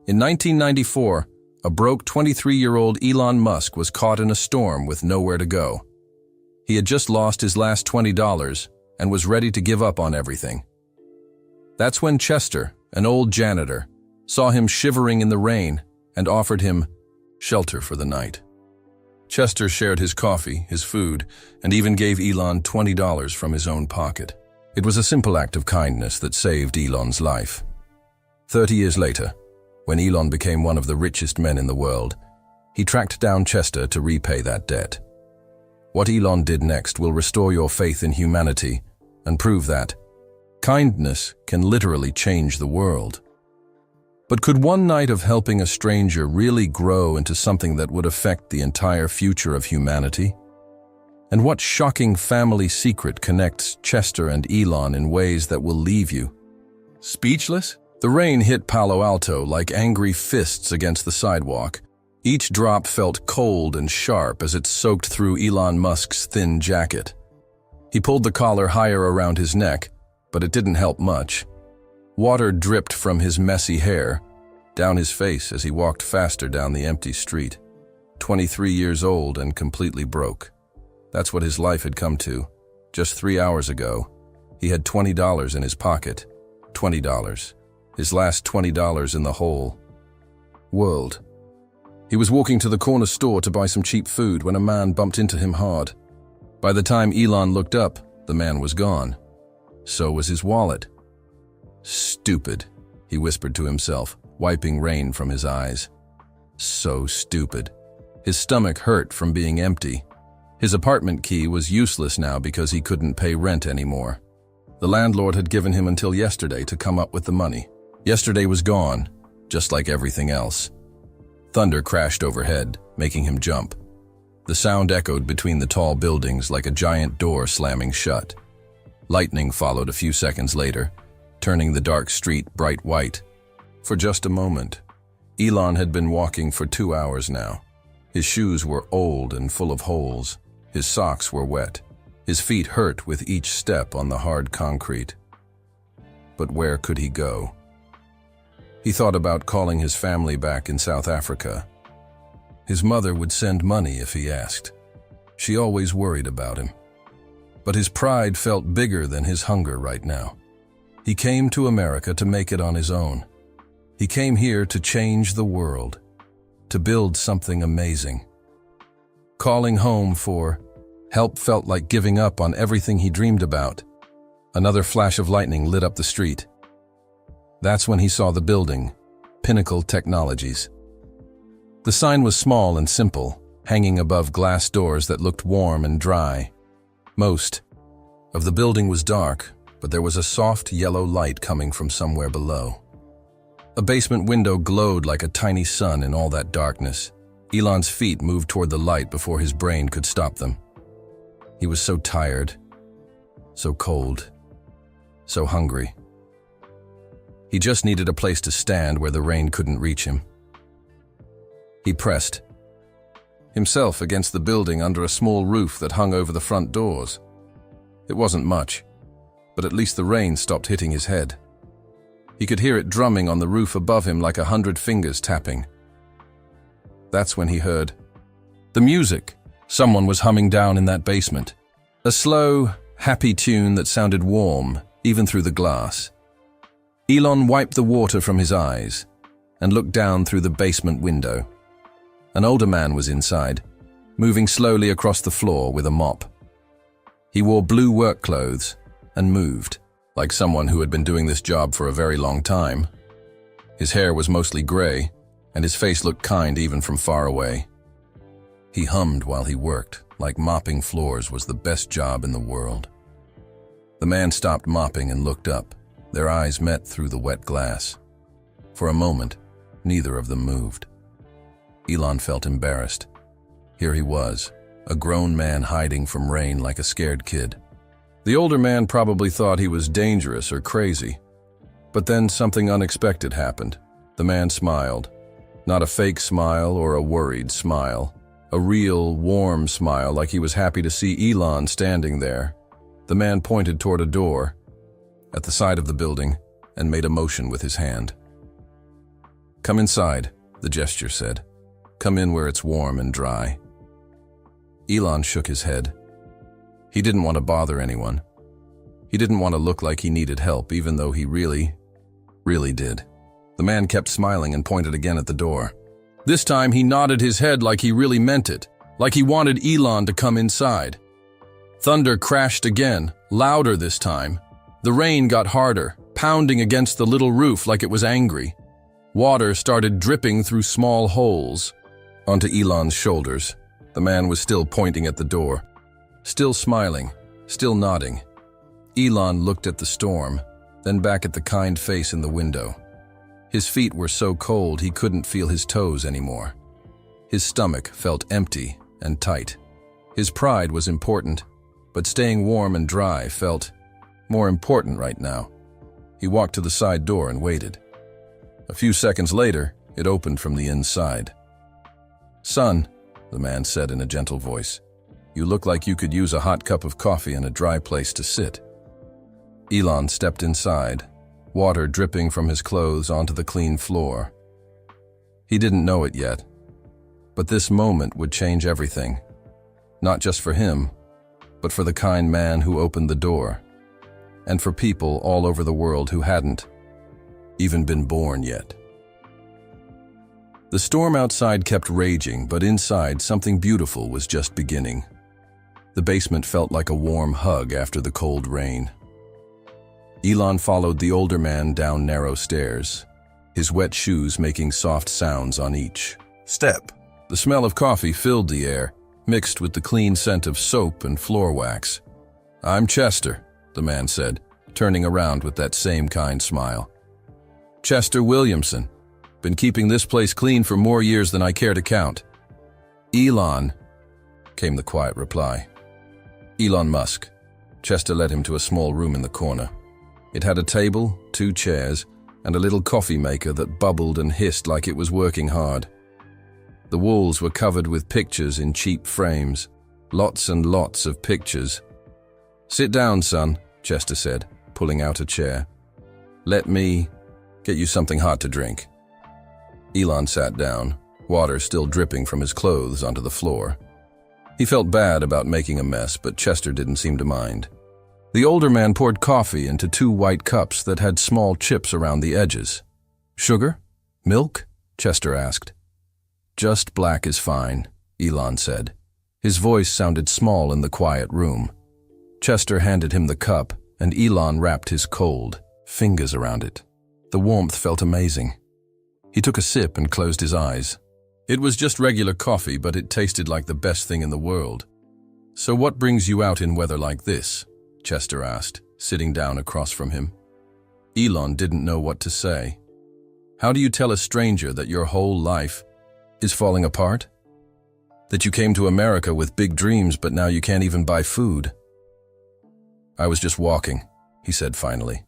In 1994, a broke 23-year-old Elon Musk was caught in a storm with nowhere to go. He had just lost his last $20 and was ready to give up on everything. That's when Chester, an old janitor, saw him shivering in the rain and offered him shelter for the night. Chester shared his coffee, his food, and even gave Elon $20 from his own pocket. It was a simple act of kindness that saved Elon's life. 30 years later, when Elon became one of the richest men in the world, he tracked down Chester to repay that debt. What Elon did next will restore your faith in humanity and prove that kindness can literally change the world. But could one night of helping a stranger really grow into something that would affect the entire future of humanity? And what shocking family secret connects Chester and Elon in ways that will leave you speechless? The rain hit Palo Alto like angry fists against the sidewalk. Each drop felt cold and sharp as it soaked through Elon Musk's thin jacket. He pulled the collar higher around his neck, but it didn't help much. Water dripped from his messy hair, down his face as he walked faster down the empty street. 23 years old and completely broke. That's what his life had come to. Just 3 hours ago, he had $20 in his pocket. $20. His last $20 in the whole world. He was walking to the corner store to buy some cheap food when a man bumped into him hard. By the time Elon looked up, the man was gone. So was his wallet. Stupid, he whispered to himself, wiping rain from his eyes. So stupid. His stomach hurt from being empty. His apartment key was useless now because he couldn't pay rent anymore. The landlord had given him until yesterday to come up with the money. Yesterday was gone, just like everything else. Thunder crashed overhead, making him jump. The sound echoed between the tall buildings like a giant door slamming shut. Lightning followed a few seconds later, turning the dark street bright white. For just a moment. Elon had been walking for 2 hours now. His shoes were old and full of holes. His socks were wet. His feet hurt with each step on the hard concrete. But where could he go? He thought about calling his family back in South Africa. His mother would send money if he asked. She always worried about him. But his pride felt bigger than his hunger right now. He came to America to make it on his own. He came here to change the world, to build something amazing. Calling home for help felt like giving up on everything he dreamed about. Another flash of lightning lit up the street. That's when he saw the building, Pinnacle Technologies. The sign was small and simple, hanging above glass doors that looked warm and dry. Most of the building was dark, but there was a soft yellow light coming from somewhere below. A basement window glowed like a tiny sun in all that darkness. Elon's feet moved toward the light before his brain could stop them. He was so tired, so cold, so hungry. He just needed a place to stand where the rain couldn't reach him. He pressed himself against the building under a small roof that hung over the front doors. It wasn't much, but at least the rain stopped hitting his head. He could hear it drumming on the roof above him like 100 fingers tapping. That's when he heard the music. Someone was humming down in that basement. A slow, happy tune that sounded warm, even through the glass. Elon wiped the water from his eyes and looked down through the basement window. An older man was inside, moving slowly across the floor with a mop. He wore blue work clothes and moved, like someone who had been doing this job for a very long time. His hair was mostly gray, and his face looked kind even from far away. He hummed while he worked, like mopping floors was the best job in the world. The man stopped mopping and looked up. Their eyes met through the wet glass. For a moment, neither of them moved. Elon felt embarrassed. Here he was, a grown man hiding from rain like a scared kid. The older man probably thought he was dangerous or crazy. But then something unexpected happened. The man smiled. Not a fake smile or a worried smile. A real, warm smile like he was happy to see Elon standing there. The man pointed toward a door at the side of the building and made a motion with his hand. "Come inside," the gesture said. "Come in where it's warm and dry." Elon shook his head. He didn't want to bother anyone. He didn't want to look like he needed help, even though he really did. The man kept smiling and pointed again at the door. This time he nodded his head like he really meant it, like he wanted Elon to come inside. Thunder crashed again, louder this time. The rain got harder, pounding against the little roof like it was angry. Water started dripping through small holes onto Elon's shoulders. The man was still pointing at the door, still smiling, still nodding. Elon looked at the storm, then back at the kind face in the window. His feet were so cold he couldn't feel his toes anymore. His stomach felt empty and tight. His pride was important, but staying warm and dry felt more important right now. He walked to the side door and waited. A few seconds later, it opened from the inside. "Son," the man said in a gentle voice, "you look like you could use a hot cup of coffee and a dry place to sit." Elon stepped inside, water dripping from his clothes onto the clean floor. He didn't know it yet, but this moment would change everything. Not just for him, but for the kind man who opened the door, and for people all over the world who hadn't even been born yet. The storm outside kept raging, but inside something beautiful was just beginning. The basement felt like a warm hug after the cold rain. Elon followed the older man down narrow stairs, his wet shoes making soft sounds on each step. The smell of coffee filled the air, mixed with the clean scent of soap and floor wax. "I'm Chester," the man said, turning around with that same kind smile. "Chester Williamson. Been keeping this place clean for more years than I care to count." "Elon," came the quiet reply. "Elon Musk." Chester led him to a small room in the corner. It had a table, 2 chairs, and a little coffee maker that bubbled and hissed like it was working hard. The walls were covered with pictures in cheap frames, lots and lots of pictures. "Sit down, son," Chester said, pulling out a chair. "Let me get you something hot to drink." Elon sat down, water still dripping from his clothes onto the floor. He felt bad about making a mess, but Chester didn't seem to mind. The older man poured coffee into 2 white cups that had small chips around the edges. "Sugar? Milk?" Chester asked. "Just black is fine," Elon said. His voice sounded small in the quiet room. Chester handed him the cup, and Elon wrapped his cold fingers around it. The warmth felt amazing. He took a sip and closed his eyes. It was just regular coffee, but it tasted like the best thing in the world. "So what brings you out in weather like this?" Chester asked, sitting down across from him. Elon didn't know what to say. How do you tell a stranger that your whole life is falling apart? That you came to America with big dreams, but now you can't even buy food? "I was just walking," he said finally.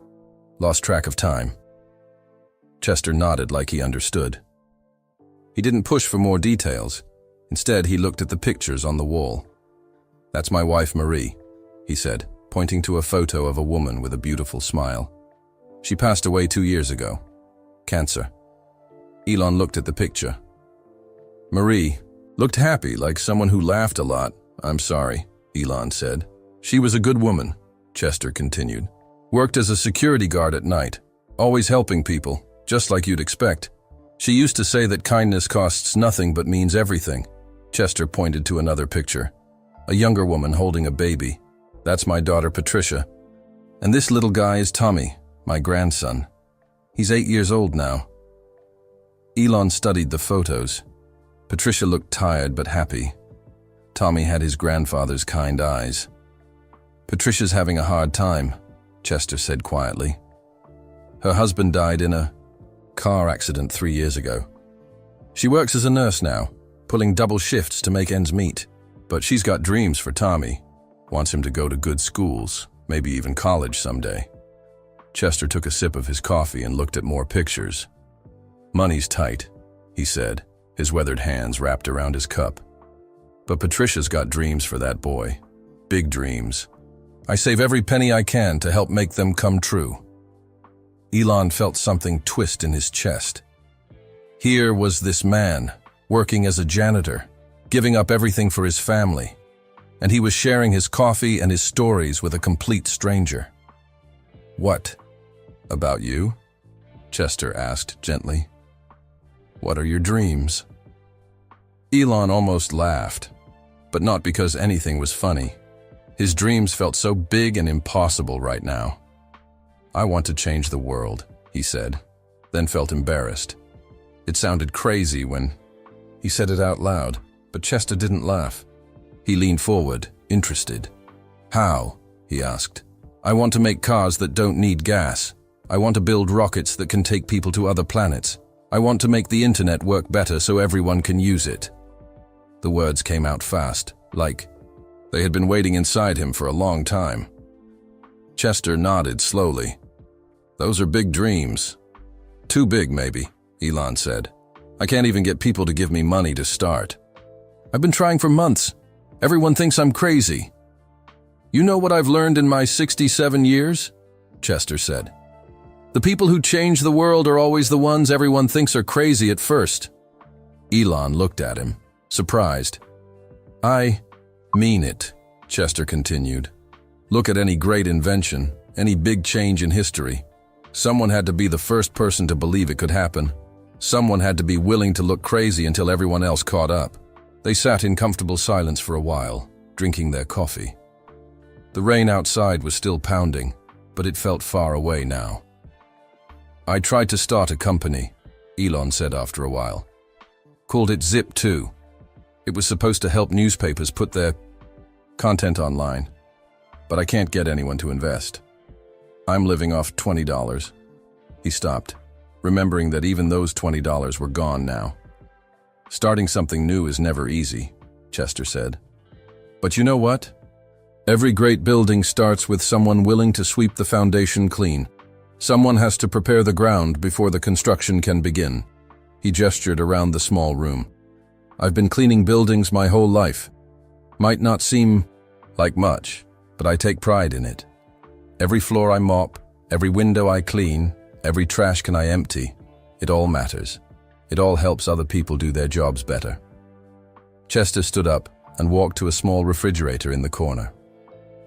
"Lost track of time." Chester nodded like he understood. He didn't push for more details. Instead, he looked at the pictures on the wall. "That's my wife, Marie," he said, pointing to a photo of a woman with a beautiful smile. "She passed away 2 years ago. Cancer." Elon looked at the picture. Marie looked happy, like someone who laughed a lot. "I'm sorry," Elon said. "She was a good woman," Chester continued. "Worked as a security guard at night, always helping people, just like you'd expect. She used to say that kindness costs nothing but means everything." Chester pointed to another picture. A younger woman holding a baby. "That's my daughter Patricia. And this little guy is Tommy, my grandson. He's 8 years old now." Elon studied the photos. Patricia looked tired but happy. Tommy had his grandfather's kind eyes. "Patricia's having a hard time," Chester said quietly. "Her husband died in a car accident 3 years ago. She works as a nurse now, pulling double shifts to make ends meet. But she's got dreams for Tommy. Wants him to go to good schools, maybe even college someday." Chester took a sip of his coffee and looked at more pictures. "Money's tight," he said, his weathered hands wrapped around his cup. "But Patricia's got dreams for that boy. Big dreams. I save every penny I can to help make them come true." Elon felt something twist in his chest. Here was this man, working as a janitor, giving up everything for his family, and he was sharing his coffee and his stories with a complete stranger. "What about you?" Chester asked gently. "What are your dreams?" Elon almost laughed, but not because anything was funny. His dreams felt so big and impossible right now. "I want to change the world," he said, then felt embarrassed. It sounded crazy when he said it out loud, but Chester didn't laugh. He leaned forward, interested. "How?" he asked. "I want to make cars that don't need gas. I want to build rockets that can take people to other planets. I want to make the internet work better so everyone can use it." The words came out fast, like they had been waiting inside him for a long time. Chester nodded slowly. "Those are big dreams." "Too big, maybe," Elon said. "I can't even get people to give me money to start. I've been trying for months. Everyone thinks I'm crazy." "You know what I've learned in my 67 years?" Chester said. "The people who change the world are always the ones everyone thinks are crazy at first." Elon looked at him, surprised. "I mean it," Chester continued. "Look at any great invention, any big change in history. Someone had to be the first person to believe it could happen. Someone had to be willing to look crazy until everyone else caught up." They sat in comfortable silence for a while, drinking their coffee. The rain outside was still pounding, but it felt far away now. "I tried to start a company," Elon said after a while. "Called it Zip2. It was supposed to help newspapers put their content online, but I can't get anyone to invest. I'm living off $20. He stopped, remembering that even those $20 were gone now. "Starting something new is never easy," Chester said. "But you know what? Every great building starts with someone willing to sweep the foundation clean. Someone has to prepare the ground before the construction can begin." He gestured around the small room. "I've been cleaning buildings my whole life. Might not seem like much, but I take pride in it. Every floor I mop, every window I clean, every trash can I empty. It all matters. It all helps other people do their jobs better." Chester stood up and walked to a small refrigerator in the corner.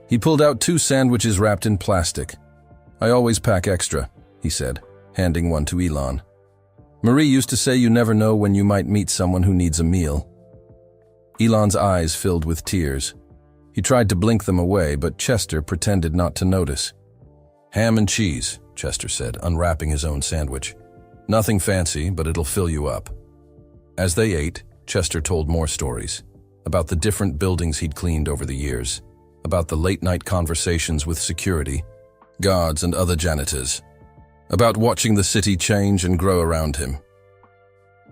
He pulled out 2 sandwiches wrapped in plastic. "I always pack extra," he said, handing one to Elon. "Marie used to say you never know when you might meet someone who needs a meal." Elon's eyes filled with tears. He tried to blink them away, but Chester pretended not to notice. "Ham and cheese," Chester said, unwrapping his own sandwich. "Nothing fancy, but it'll fill you up." As they ate, Chester told more stories, about the different buildings he'd cleaned over the years, about the late-night conversations with security, guards and other janitors, about watching the city change and grow around him.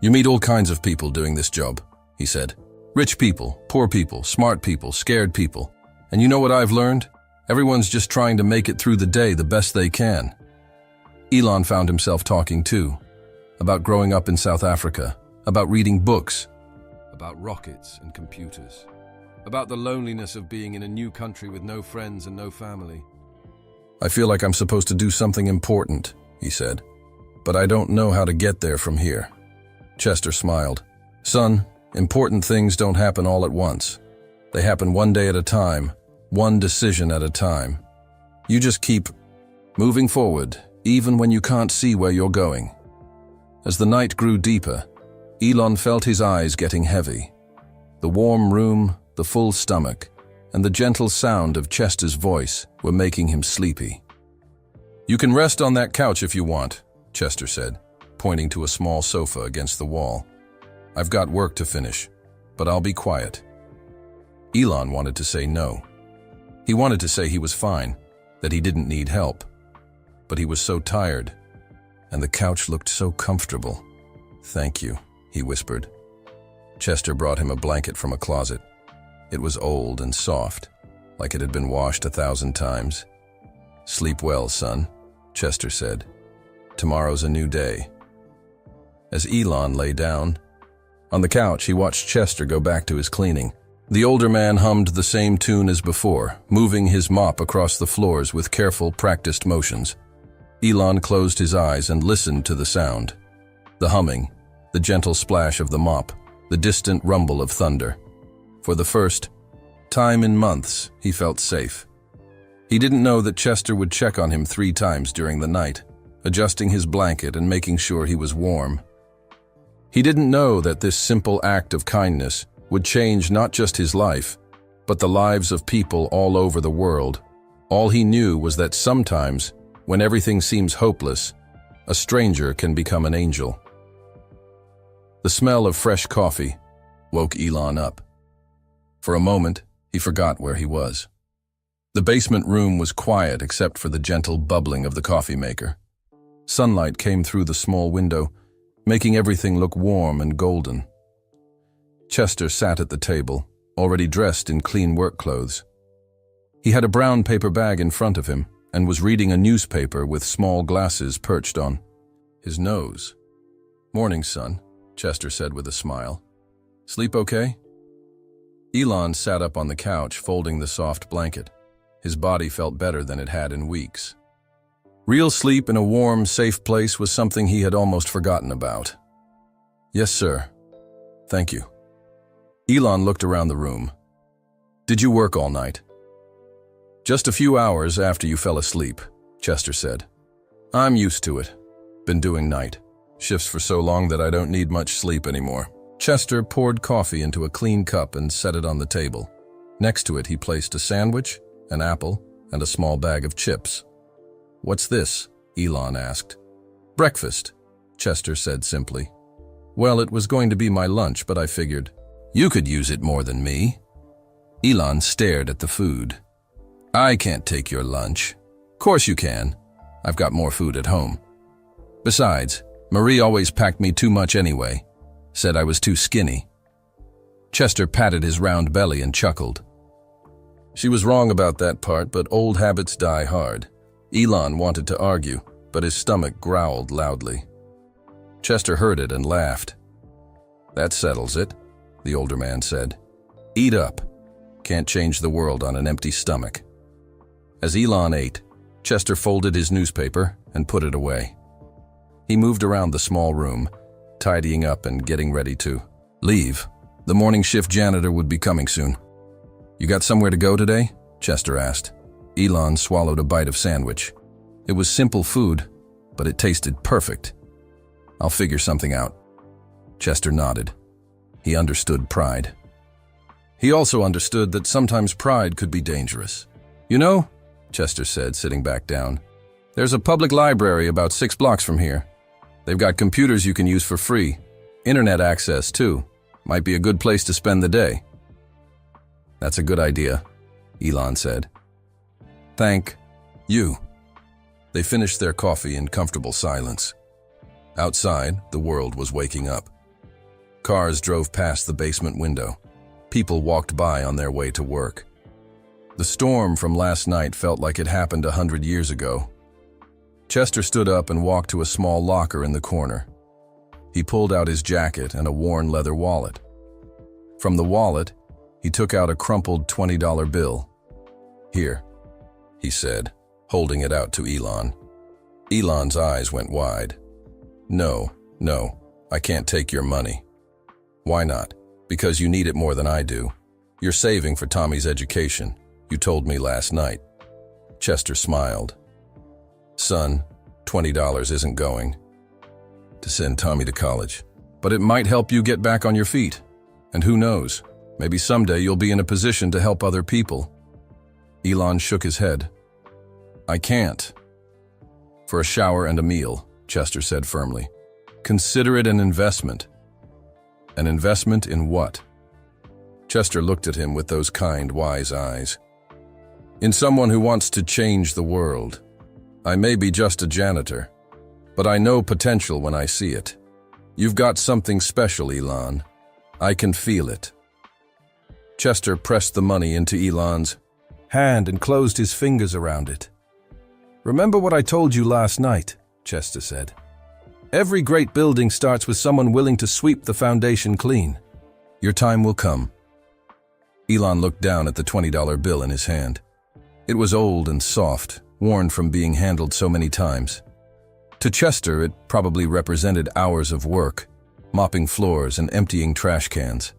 "You meet all kinds of people doing this job," he said. "Rich people, poor people, smart people, scared people. And you know what I've learned? Everyone's just trying to make it through the day the best they can." Elon found himself talking too, about growing up in South Africa, about reading books, about rockets and computers, about the loneliness of being in a new country with no friends and no family. "I feel like I'm supposed to do something important," he said, "but I don't know how to get there from here." Chester smiled. "Son, important things don't happen all at once. They happen one day at a time, one decision at a time. You just keep moving forward, even when you can't see where you're going." As the night grew deeper, Elon felt his eyes getting heavy. The warm room, the full stomach, and the gentle sound of Chester's voice were making him sleepy. "You can rest on that couch if you want," Chester said, pointing to a small sofa against the wall. "I've got work to finish, but I'll be quiet." Elon wanted to say no. He wanted to say he was fine, that he didn't need help. But he was so tired, and the couch looked so comfortable. "Thank you," he whispered. Chester brought him a blanket from a closet. It was old and soft, like it had been washed 1,000 times. "Sleep well, son," Chester said. "Tomorrow's a new day." As Elon lay down on the couch, he watched Chester go back to his cleaning. The older man hummed the same tune as before, moving his mop across the floors with careful, practiced motions. Elon closed his eyes and listened to the sound. The humming, the gentle splash of the mop, the distant rumble of thunder. For the first time in months, he felt safe. He didn't know that Chester would check on him 3 times during the night, adjusting his blanket and making sure he was warm. He didn't know that this simple act of kindness would change not just his life, but the lives of people all over the world. All he knew was that sometimes, when everything seems hopeless, a stranger can become an angel. The smell of fresh coffee woke Elon up. For a moment, he forgot where he was. The basement room was quiet except for the gentle bubbling of the coffee maker. Sunlight came through the small window, making everything look warm and golden. Chester sat at the table, already dressed in clean work clothes. He had a brown paper bag in front of him and was reading a newspaper with small glasses perched on his nose. "Morning, son," Chester said with a smile. "Sleep okay?" Elon sat up on the couch, folding the soft blanket. His body felt better than it had in weeks. Real sleep in a warm, safe place was something he had almost forgotten about. "Yes, sir. Thank you." Elon looked around the room. "Did you work all night?" "Just a few hours after you fell asleep," Chester said. "I'm used to it. Been doing night shifts for so long that I don't need much sleep anymore." Chester poured coffee into a clean cup and set it on the table. Next to it, he placed a sandwich, an apple, and a small bag of chips. "What's this?" Elon asked. "Breakfast," Chester said simply. "Well, it was going to be my lunch, but I figured you could use it more than me." Elon stared at the food. "I can't take your lunch." "Course you can. I've got more food at home. Besides, Marie always packed me too much anyway. Said I was too skinny." Chester patted his round belly and chuckled. She was wrong about that part, but old habits die hard. Elon wanted to argue, but his stomach growled loudly. Chester heard it and laughed. "That settles it," the older man said. "Eat up. Can't change the world on an empty stomach." As Elon ate, Chester folded his newspaper and put it away. He moved around the small room, tidying up and getting ready to leave. The morning shift janitor would be coming soon. "You got somewhere to go today?" Chester asked. Elon swallowed a bite of sandwich. It was simple food, but it tasted perfect. "I'll figure something out." Chester nodded. He understood pride. He also understood that sometimes pride could be dangerous. "You know," Chester said, sitting back down, "there's a public library about 6 blocks from here. They've got computers you can use for free. Internet access, too. Might be a good place to spend the day." "That's a good idea," Elon said. "Thank you." They finished their coffee in comfortable silence. Outside, the world was waking up. Cars drove past the basement window. People walked by on their way to work. The storm from last night felt like it happened 100 years ago. Chester stood up and walked to a small locker in the corner. He pulled out his jacket and a worn leather wallet. From the wallet, he took out a crumpled $20 bill. "Here," he said, holding it out to Elon. Elon's eyes went wide. No, I can't take your money." "Why not?" "Because you need it more than I do. You're saving for Tommy's education. You told me last night." Chester smiled. "Son, $20 isn't going to send Tommy to college, but it might help you get back on your feet. And who knows, maybe someday you'll be in a position to help other people." Elon shook his head. "I can't." "For a shower and a meal," Chester said firmly. "Consider it an investment." "An investment in what?" Chester looked at him with those kind, wise eyes. "In someone who wants to change the world. I may be just a janitor, but I know potential when I see it. You've got something special, Elon. I can feel it." Chester pressed the money into Elon's hand and closed his fingers around it. "Remember what I told you last night," Chester said. "Every great building starts with someone willing to sweep the foundation clean. Your time will come." Elon looked down at the $20 bill in his hand. It was old and soft, worn from being handled so many times. To Chester, it probably represented hours of work, mopping floors and emptying trash cans.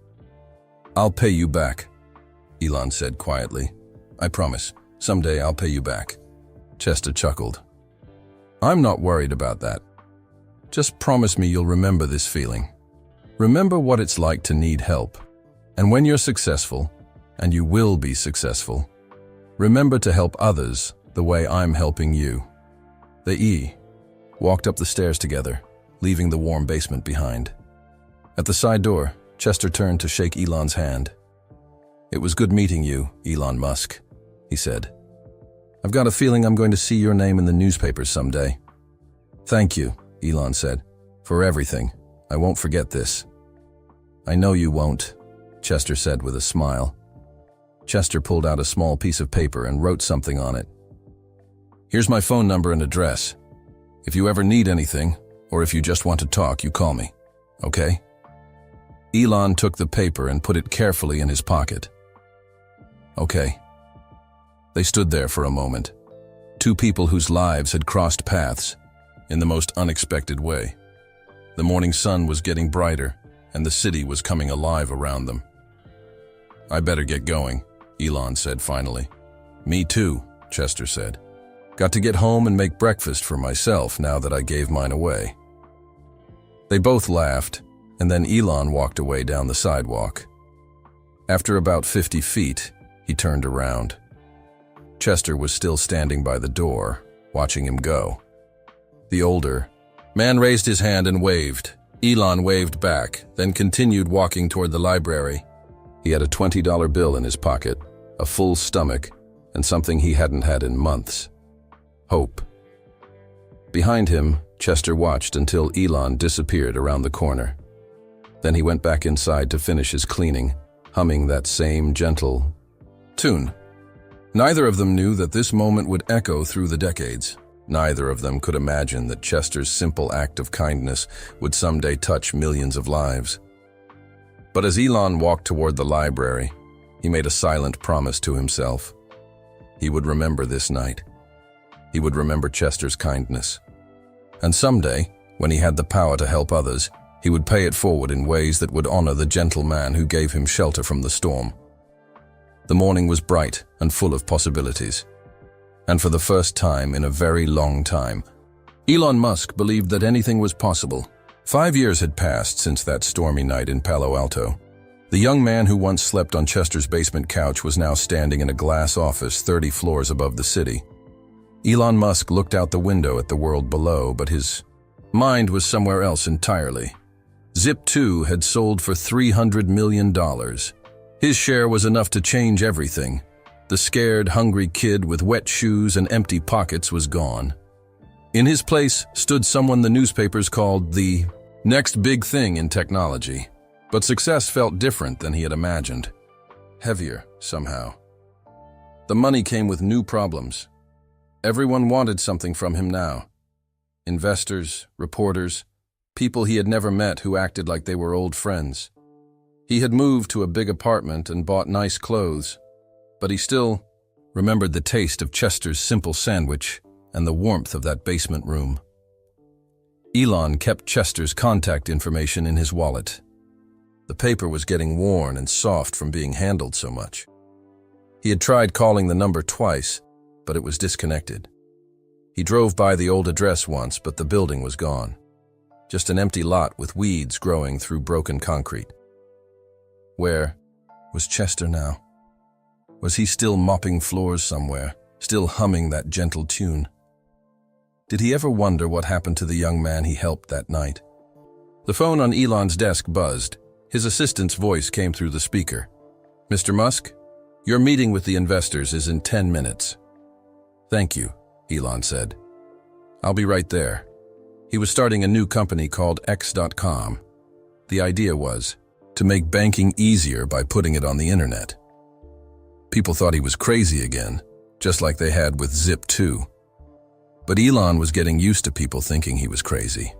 "I'll pay you back," Elon said quietly. "I promise, someday I'll pay you back." Chester chuckled. "I'm not worried about that. Just promise me you'll remember this feeling. Remember what it's like to need help. And when you're successful, and you will be successful, remember to help others the way I'm helping you." They walked up the stairs together, leaving the warm basement behind. At the side door, Chester turned to shake Elon's hand. "It was good meeting you, Elon Musk," he said. "I've got a feeling I'm going to see your name in the newspapers someday." "Thank you," Elon said, "for everything. I won't forget this." "I know you won't," Chester said with a smile. Chester pulled out a small piece of paper and wrote something on it. "Here's my phone number and address. If you ever need anything, or if you just want to talk, you call me, okay?" Elon took the paper and put it carefully in his pocket. "Okay." They stood there for a moment, two people whose lives had crossed paths in the most unexpected way. The morning sun was getting brighter, and the city was coming alive around them. "I better get going," Elon said finally. "Me too," Chester said. "Got to get home and make breakfast for myself now that I gave mine away." They both laughed, and then Elon walked away down the sidewalk. After about 50 feet, he turned around. Chester was still standing by the door, watching him go. The older man raised his hand and waved. Elon waved back, then continued walking toward the library. He had a $20 bill in his pocket, a full stomach, and something he hadn't had in months: hope. Behind him, Chester watched until Elon disappeared around the corner. Then he went back inside to finish his cleaning, humming that same gentle tune. Neither of them knew that this moment would echo through the decades. Neither of them could imagine that Chester's simple act of kindness would someday touch millions of lives. But as Elon walked toward the library, he made a silent promise to himself. He would remember this night. He would remember Chester's kindness. And someday, when he had the power to help others, he would pay it forward in ways that would honor the gentle man who gave him shelter from the storm. The morning was bright and full of possibilities. And for the first time in a very long time, Elon Musk believed that anything was possible. 5 years had passed since that stormy night in Palo Alto. The young man who once slept on Chester's basement couch was now standing in a glass office 30 floors above the city. Elon Musk looked out the window at the world below, but his mind was somewhere else entirely. Zip2 had sold for $300 million. His share was enough to change everything. The scared, hungry kid with wet shoes and empty pockets was gone. In his place stood someone the newspapers called the next big thing in technology. But success felt different than he had imagined. Heavier, somehow. The money came with new problems. Everyone wanted something from him now. Investors, reporters, people he had never met who acted like they were old friends. He had moved to a big apartment and bought nice clothes, but he still remembered the taste of Chester's simple sandwich and the warmth of that basement room. Elon kept Chester's contact information in his wallet. The paper was getting worn and soft from being handled so much. He had tried calling the number twice, but it was disconnected. He drove by the old address once, but the building was gone. Just an empty lot with weeds growing through broken concrete. Where was Chester now? Was he still mopping floors somewhere, still humming that gentle tune? Did he ever wonder what happened to the young man he helped that night? The phone on Elon's desk buzzed. His assistant's voice came through the speaker. "Mr. Musk, your meeting with the investors is in 10 minutes. "Thank you," Elon said. "I'll be right there." He was starting a new company called X.com. The idea was to make banking easier by putting it on the internet. People thought he was crazy again, just like they had with Zip2. But Elon was getting used to people thinking he was crazy.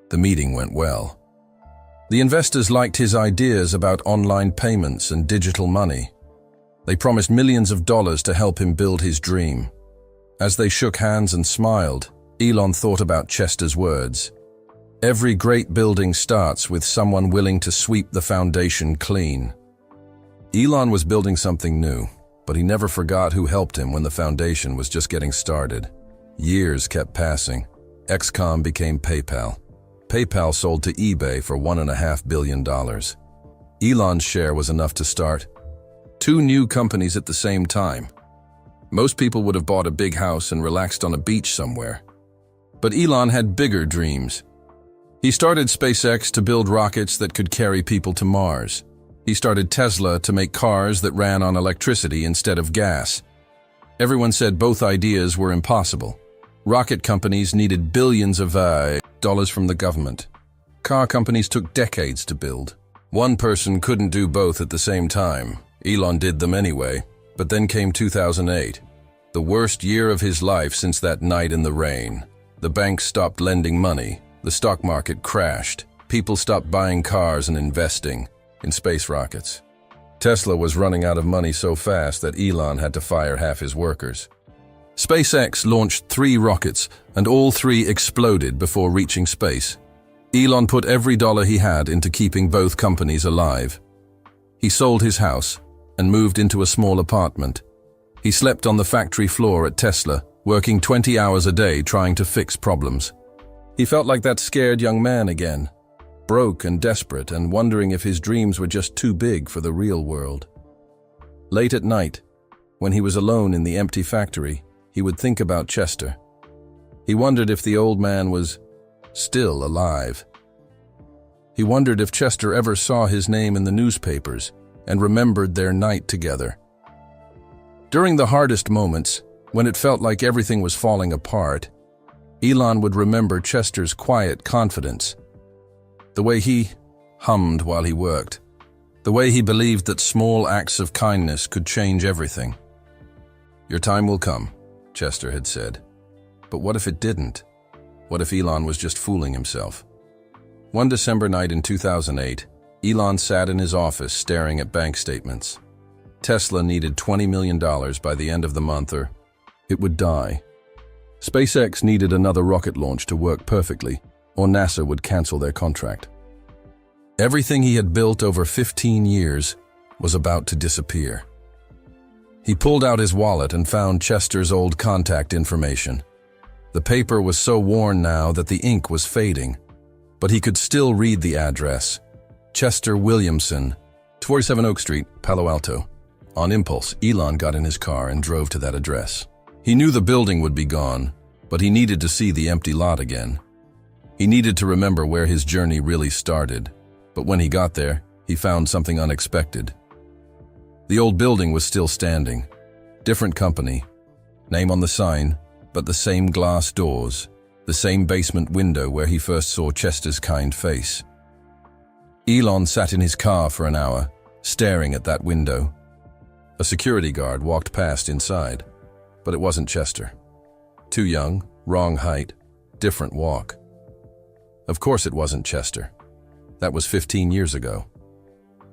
The meeting went well. The investors liked his ideas about online payments and digital money. They promised millions of dollars to help him build his dream. As they shook hands and smiled, Elon thought about Chester's words. Every great building starts with someone willing to sweep the foundation clean. Elon was building something new, but he never forgot who helped him when the foundation was just getting started. Years kept passing. XCOM became PayPal. PayPal sold to eBay for $1.5 billion. Elon's share was enough to start 2 new companies at the same time. Most people would have bought a big house and relaxed on a beach somewhere. But Elon had bigger dreams. He started SpaceX to build rockets that could carry people to Mars. He started Tesla to make cars that ran on electricity instead of gas. Everyone said both ideas were impossible. Rocket companies needed billions of dollars from the government. Car companies took decades to build. One person couldn't do both at the same time. Elon did them anyway. But then came 2008, the worst year of his life since that night in the rain. The banks stopped lending money. The stock market crashed. People stopped buying cars and investing in space rockets. Tesla was running out of money so fast that Elon had to fire half his workers. SpaceX launched 3 rockets, and all 3 exploded before reaching space. Elon put every dollar he had into keeping both companies alive. He sold his house and moved into a small apartment. He slept on the factory floor at Tesla, working 20 hours a day trying to fix problems. He felt like that scared young man again, broke and desperate and wondering if his dreams were just too big for the real world. Late at night, when he was alone in the empty factory, he would think about Chester. He wondered if the old man was still alive. He wondered if Chester ever saw his name in the newspapers and remembered their night together. During the hardest moments, when it felt like everything was falling apart, Elon would remember Chester's quiet confidence, the way he hummed while he worked, the way he believed that small acts of kindness could change everything. "Your time will come," Chester had said. But what if it didn't? What if Elon was just fooling himself? One December night in 2008, Elon sat in his office staring at bank statements. Tesla needed $20 million by the end of the month or it would die. SpaceX needed another rocket launch to work perfectly, or NASA would cancel their contract. Everything he had built over 15 years was about to disappear. He pulled out his wallet and found Chester's old contact information. The paper was so worn now that the ink was fading, but he could still read the address. Chester Williamson, 47 Oak Street, Palo Alto. On impulse, Elon got in his car and drove to that address. He knew the building would be gone, but he needed to see the empty lot again. He needed to remember where his journey really started, but when he got there, he found something unexpected. The old building was still standing. Different company, name on the sign, but the same glass doors, the same basement window where he first saw Chester's kind face. Elon sat in his car for an hour, staring at that window. A security guard walked past inside, but it wasn't Chester. Too young, wrong height, different walk. Of course it wasn't Chester. That was 15 years ago.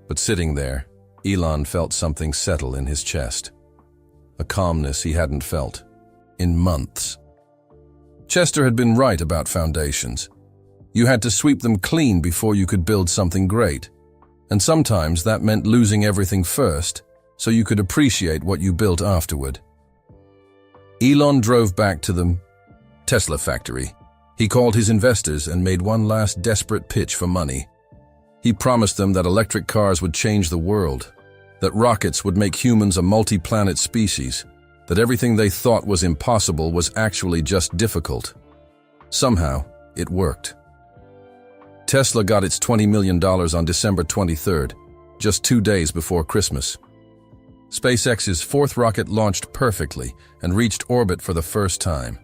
But sitting there, Elon felt something settle in his chest. A calmness he hadn't felt in months. Chester had been right about foundations. You had to sweep them clean before you could build something great. And sometimes that meant losing everything first, so you could appreciate what you built afterward. Elon drove back to the Tesla factory. He called his investors and made one last desperate pitch for money. He promised them that electric cars would change the world, that rockets would make humans a multi-planet species, that everything they thought was impossible was actually just difficult. Somehow, it worked. Tesla got its $20 million on December 23rd, just 2 days before Christmas. SpaceX's 4th rocket launched perfectly and reached orbit for the first time.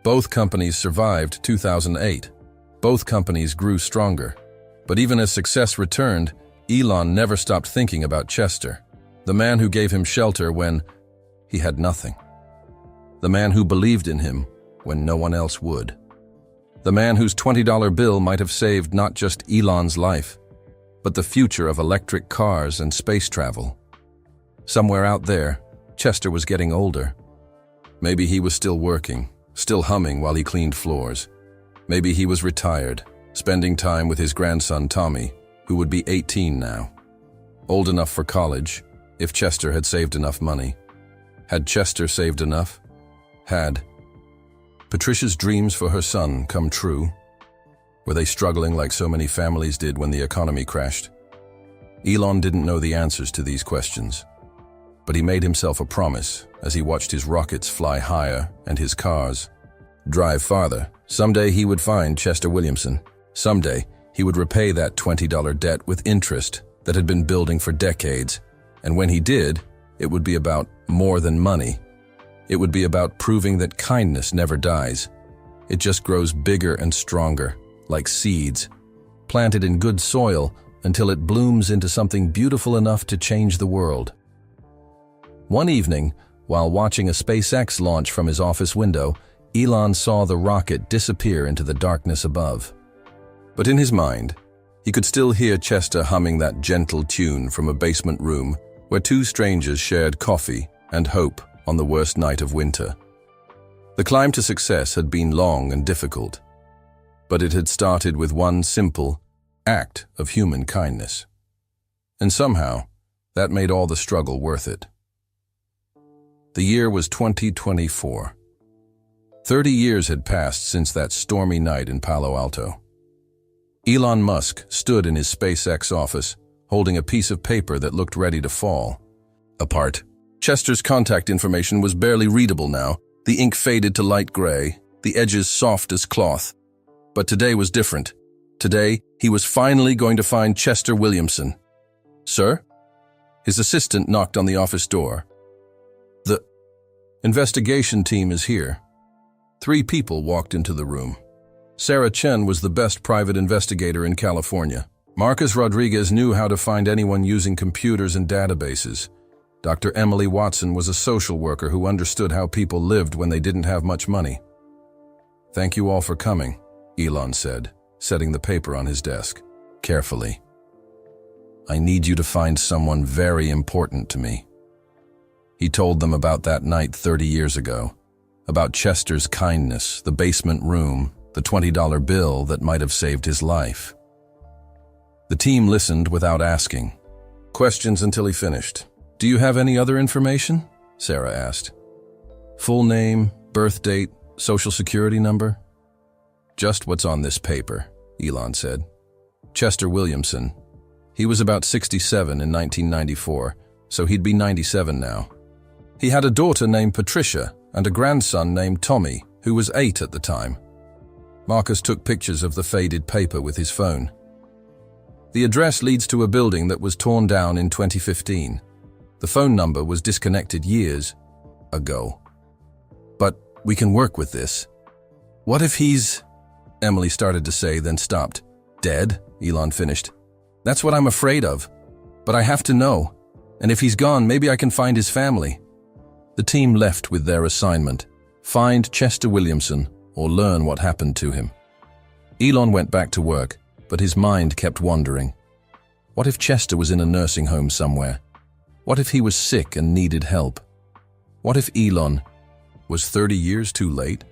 Both companies survived 2008. Both companies grew stronger. But even as success returned, Elon never stopped thinking about Chester, the man who gave him shelter when he had nothing. The man who believed in him when no one else would. The man whose $20 bill might have saved not just Elon's life, but the future of electric cars and space travel. Somewhere out there, Chester was getting older. Maybe he was still working, still humming while he cleaned floors. Maybe he was retired, spending time with his grandson Tommy, who would be 18 now. Old enough for college, if Chester had saved enough money. Had Chester saved enough? Had Patricia's dreams for her son come true? Were they struggling like so many families did when the economy crashed? Elon didn't know the answers to these questions, but he made himself a promise as he watched his rockets fly higher and his cars drive farther. Someday he would find Chester Williamson. Someday he would repay that $20 debt with interest that had been building for decades. And when he did, it would be about more than money. It would be about proving that kindness never dies. It just grows bigger and stronger, like seeds, planted in good soil until it blooms into something beautiful enough to change the world. One evening, while watching a SpaceX launch from his office window, Elon saw the rocket disappear into the darkness above. But in his mind, he could still hear Chester humming that gentle tune from a basement room where two strangers shared coffee and hope on the worst night of winter. The climb to success had been long and difficult, but it had started with one simple act of human kindness. And somehow, that made all the struggle worth it. The year was 2024. 30 years had passed since that stormy night in Palo Alto. Elon Musk stood in his SpaceX office, holding a piece of paper that looked ready to fall apart. Chester's contact information was barely readable now, the ink faded to light gray, the edges soft as cloth. But today was different. Today, he was finally going to find Chester Williamson. "Sir?" His assistant knocked on the office door. "The investigation team is here." 3 people walked into the room. Sarah Chen was the best private investigator in California. Marcus Rodriguez knew how to find anyone using computers and databases. Dr. Emily Watson was a social worker who understood how people lived when they didn't have much money. "Thank you all for coming," Elon said, setting the paper on his desk. "Carefully. I need you to find someone very important to me." He told them about that night 30 years ago, about Chester's kindness, the basement room, the $20 bill that might have saved his life. The team listened without asking questions until he finished. "Do you have any other information?" Sarah asked. "Full name, birth date, social security number?" "Just what's on this paper," Elon said. "Chester Williamson. He was about 67 in 1994, so he'd be 97 now. He had a daughter named Patricia and a grandson named Tommy, who was 8 at the time." Marcus took pictures of the faded paper with his phone. "The address leads to a building that was torn down in 2015. The phone number was disconnected years ago. But we can work with this." "What if he's—" Emily started to say, then stopped. "Dead?" Elon finished. "That's what I'm afraid of. But I have to know. And if he's gone, maybe I can find his family." The team left with their assignment: find Chester Williamson or learn what happened to him. Elon went back to work, but his mind kept wandering. What if Chester was in a nursing home somewhere? What if he was sick and needed help? What if Elon was 30 years too late?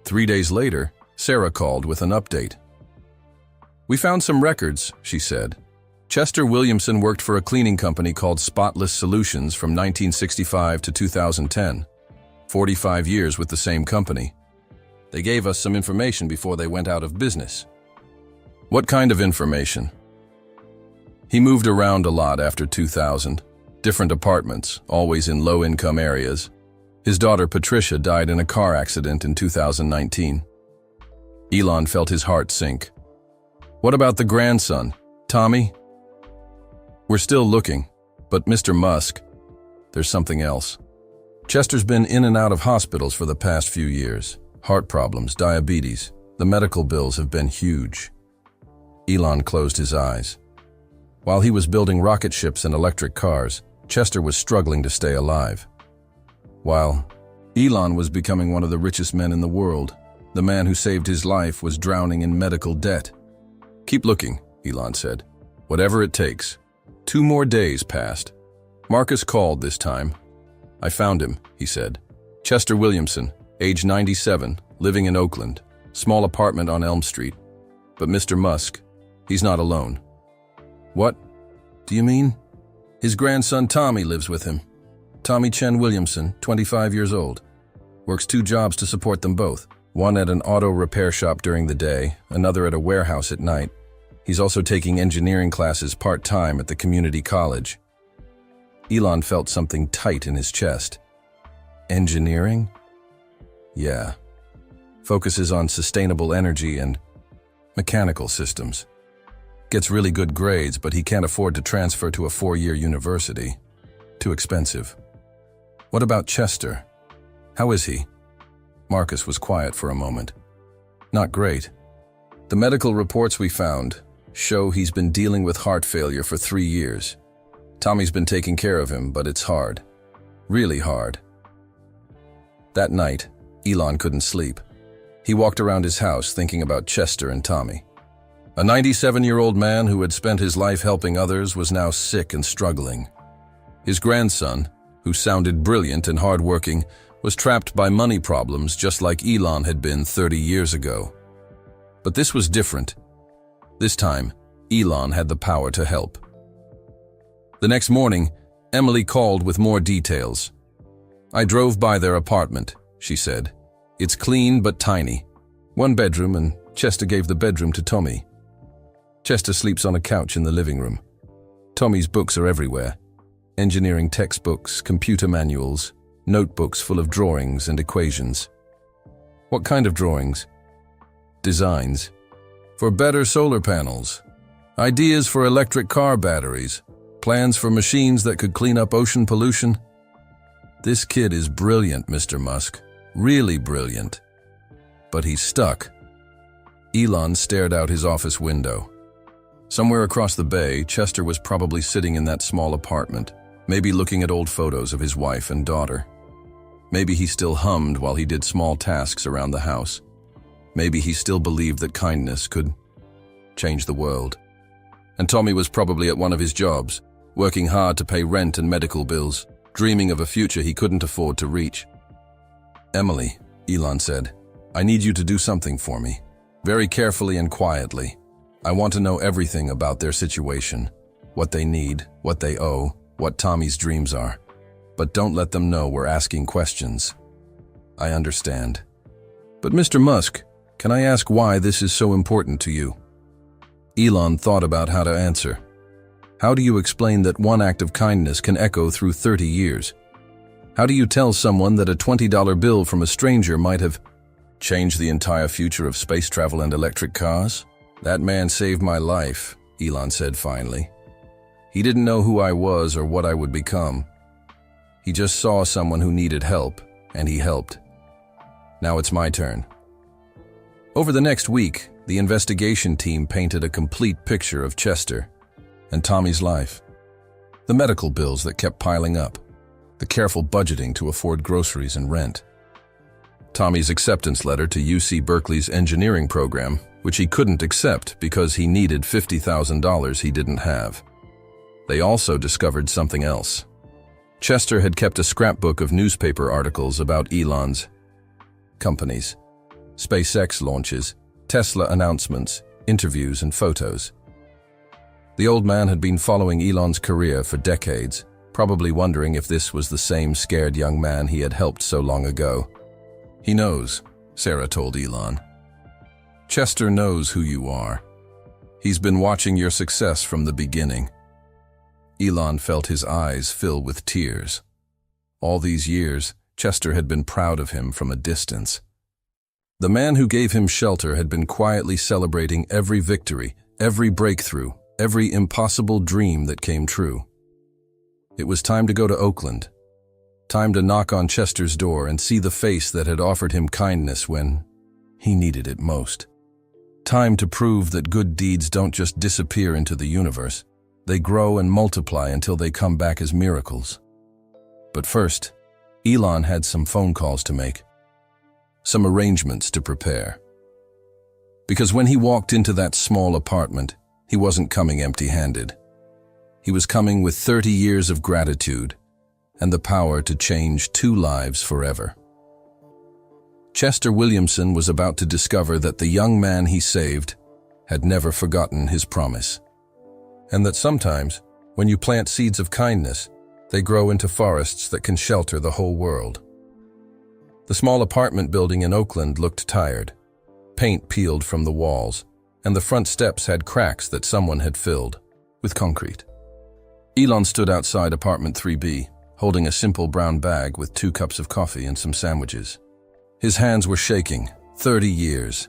3 days later, Sarah called with an update. "We found some records," she said. "Chester Williamson worked for a cleaning company called Spotless Solutions from 1965 to 2010. 45 years with the same company. They gave us some information before they went out of business." "What kind of information?" "He moved around a lot after 2000. Different apartments, always in low-income areas. His daughter Patricia died in a car accident in 2019. Elon felt his heart sink. "What about the grandson, Tommy?" "We're still looking, but Mr. Musk, there's something else. Chester's been in and out of hospitals for the past few years. Heart problems, diabetes. The medical bills have been huge." Elon closed his eyes. While he was building rocket ships and electric cars, Chester was struggling to stay alive. While Elon was becoming one of the richest men in the world, the man who saved his life was drowning in medical debt. "Keep looking," Elon said. "Whatever it takes." 2 more days passed. Marcus called this time. "I found him," he said. "Chester Williamson, age 97, living in Oakland. Small apartment on Elm Street. But Mr. Musk, he's not alone. What do you mean? His grandson Tommy lives with him. Tommy Chen Williamson, 25 years old. Works 2 jobs to support them both. One at an auto repair shop during the day, another at a warehouse at night. He's also taking engineering classes part-time at the community college. Elon felt something tight in his chest. Engineering? Yeah. Focuses on sustainable energy and mechanical systems. Gets really good grades, but he can't afford to transfer to a 4-year university. Too expensive. What about Chester? How is he? Marcus was quiet for a moment. Not great. The medical reports we found show he's been dealing with heart failure for 3 years. Tommy's been taking care of him, but it's hard. Really hard. That night, Elon couldn't sleep. He walked around his house thinking about Chester and Tommy. A 97-year-old man who had spent his life helping others was now sick and struggling. His grandson, who sounded brilliant and hardworking, was trapped by money problems just like Elon had been 30 years ago. But this was different. This time, Elon had the power to help. The next morning, Emily called with more details. I drove by their apartment, she said. It's clean but tiny. 1 bedroom, and Chester gave the bedroom to Tommy. Chester sleeps on a couch in the living room. Tommy's books are everywhere. Engineering textbooks, computer manuals, notebooks full of drawings and equations. What kind of drawings? Designs. For better solar panels. Ideas for electric car batteries. Plans for machines that could clean up ocean pollution. This kid is brilliant, Mr. Musk. Really brilliant. But he's stuck. Elon stared out his office window. Somewhere across the bay, Chester was probably sitting in that small apartment, maybe looking at old photos of his wife and daughter. Maybe he still hummed while he did small tasks around the house. Maybe he still believed that kindness could change the world. And Tommy was probably at one of his jobs, working hard to pay rent and medical bills, dreaming of a future he couldn't afford to reach. Emily, Elon said, I need you to do something for me. Very carefully and quietly. I want to know everything about their situation, what they need, what they owe, what Tommy's dreams are. But don't let them know we're asking questions. I understand. But Mr. Musk, can I ask why this is so important to you? Elon thought about how to answer. How do you explain that one act of kindness can echo through 30 years? How do you tell someone that a $20 bill from a stranger might have changed the entire future of space travel and electric cars? That man saved my life, Elon said finally. He didn't know who I was or what I would become. He just saw someone who needed help, and he helped. Now it's my turn. Over the next week, the investigation team painted a complete picture of Chester and Tommy's life. The medical bills that kept piling up, the careful budgeting to afford groceries and rent, Tommy's acceptance letter to UC Berkeley's engineering program, which he couldn't accept because he needed $50,000 he didn't have. They also discovered something else. Chester had kept a scrapbook of newspaper articles about Elon's companies, SpaceX launches, Tesla announcements, interviews, and photos. The old man had been following Elon's career for decades, probably wondering if this was the same scared young man he had helped so long ago. He knows, Sarah told Elon. Chester knows who you are. He's been watching your success from the beginning. Elon felt his eyes fill with tears. All these years, Chester had been proud of him from a distance. The man who gave him shelter had been quietly celebrating every victory, every breakthrough, every impossible dream that came true. It was time to go to Oakland. Time to knock on Chester's door and see the face that had offered him kindness when he needed it most. Time to prove that good deeds don't just disappear into the universe. They grow and multiply until they come back as miracles. But first, Elon had some phone calls to make, some arrangements to prepare. Because when he walked into that small apartment, he wasn't coming empty-handed. He was coming with 30 years of gratitude and the power to change 2 lives forever. Chester Williamson was about to discover that the young man he saved had never forgotten his promise. And that sometimes, when you plant seeds of kindness, they grow into forests that can shelter the whole world. The small apartment building in Oakland looked tired. Paint peeled from the walls, and the front steps had cracks that someone had filled with concrete. Elon stood outside apartment 3B, holding a simple brown bag with 2 cups of coffee and some sandwiches. His hands were shaking. 30 years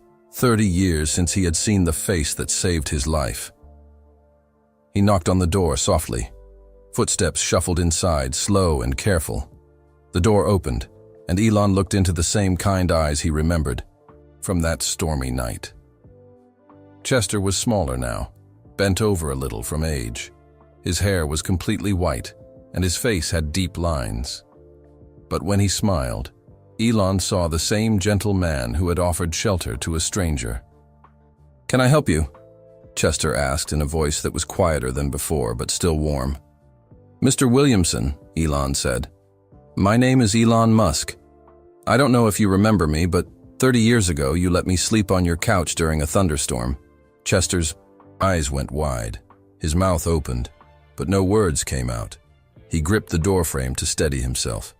since he had seen the face that saved his life. He knocked on the door softly. Footsteps shuffled inside, slow and careful. The door opened, and Elon looked into the same kind eyes he remembered from that stormy night. Chester was smaller now, bent over a little from age. His hair was completely white, and his face had deep lines. But when he smiled, Elon saw the same gentle man who had offered shelter to a stranger. "Can I help you?" Chester asked in a voice that was quieter than before, but still warm. "Mr. Williamson," Elon said. "My name is Elon Musk. I don't know if you remember me, but 30 years ago you let me sleep on your couch during a thunderstorm." Chester's eyes went wide. His mouth opened, but no words came out. He gripped the doorframe to steady himself.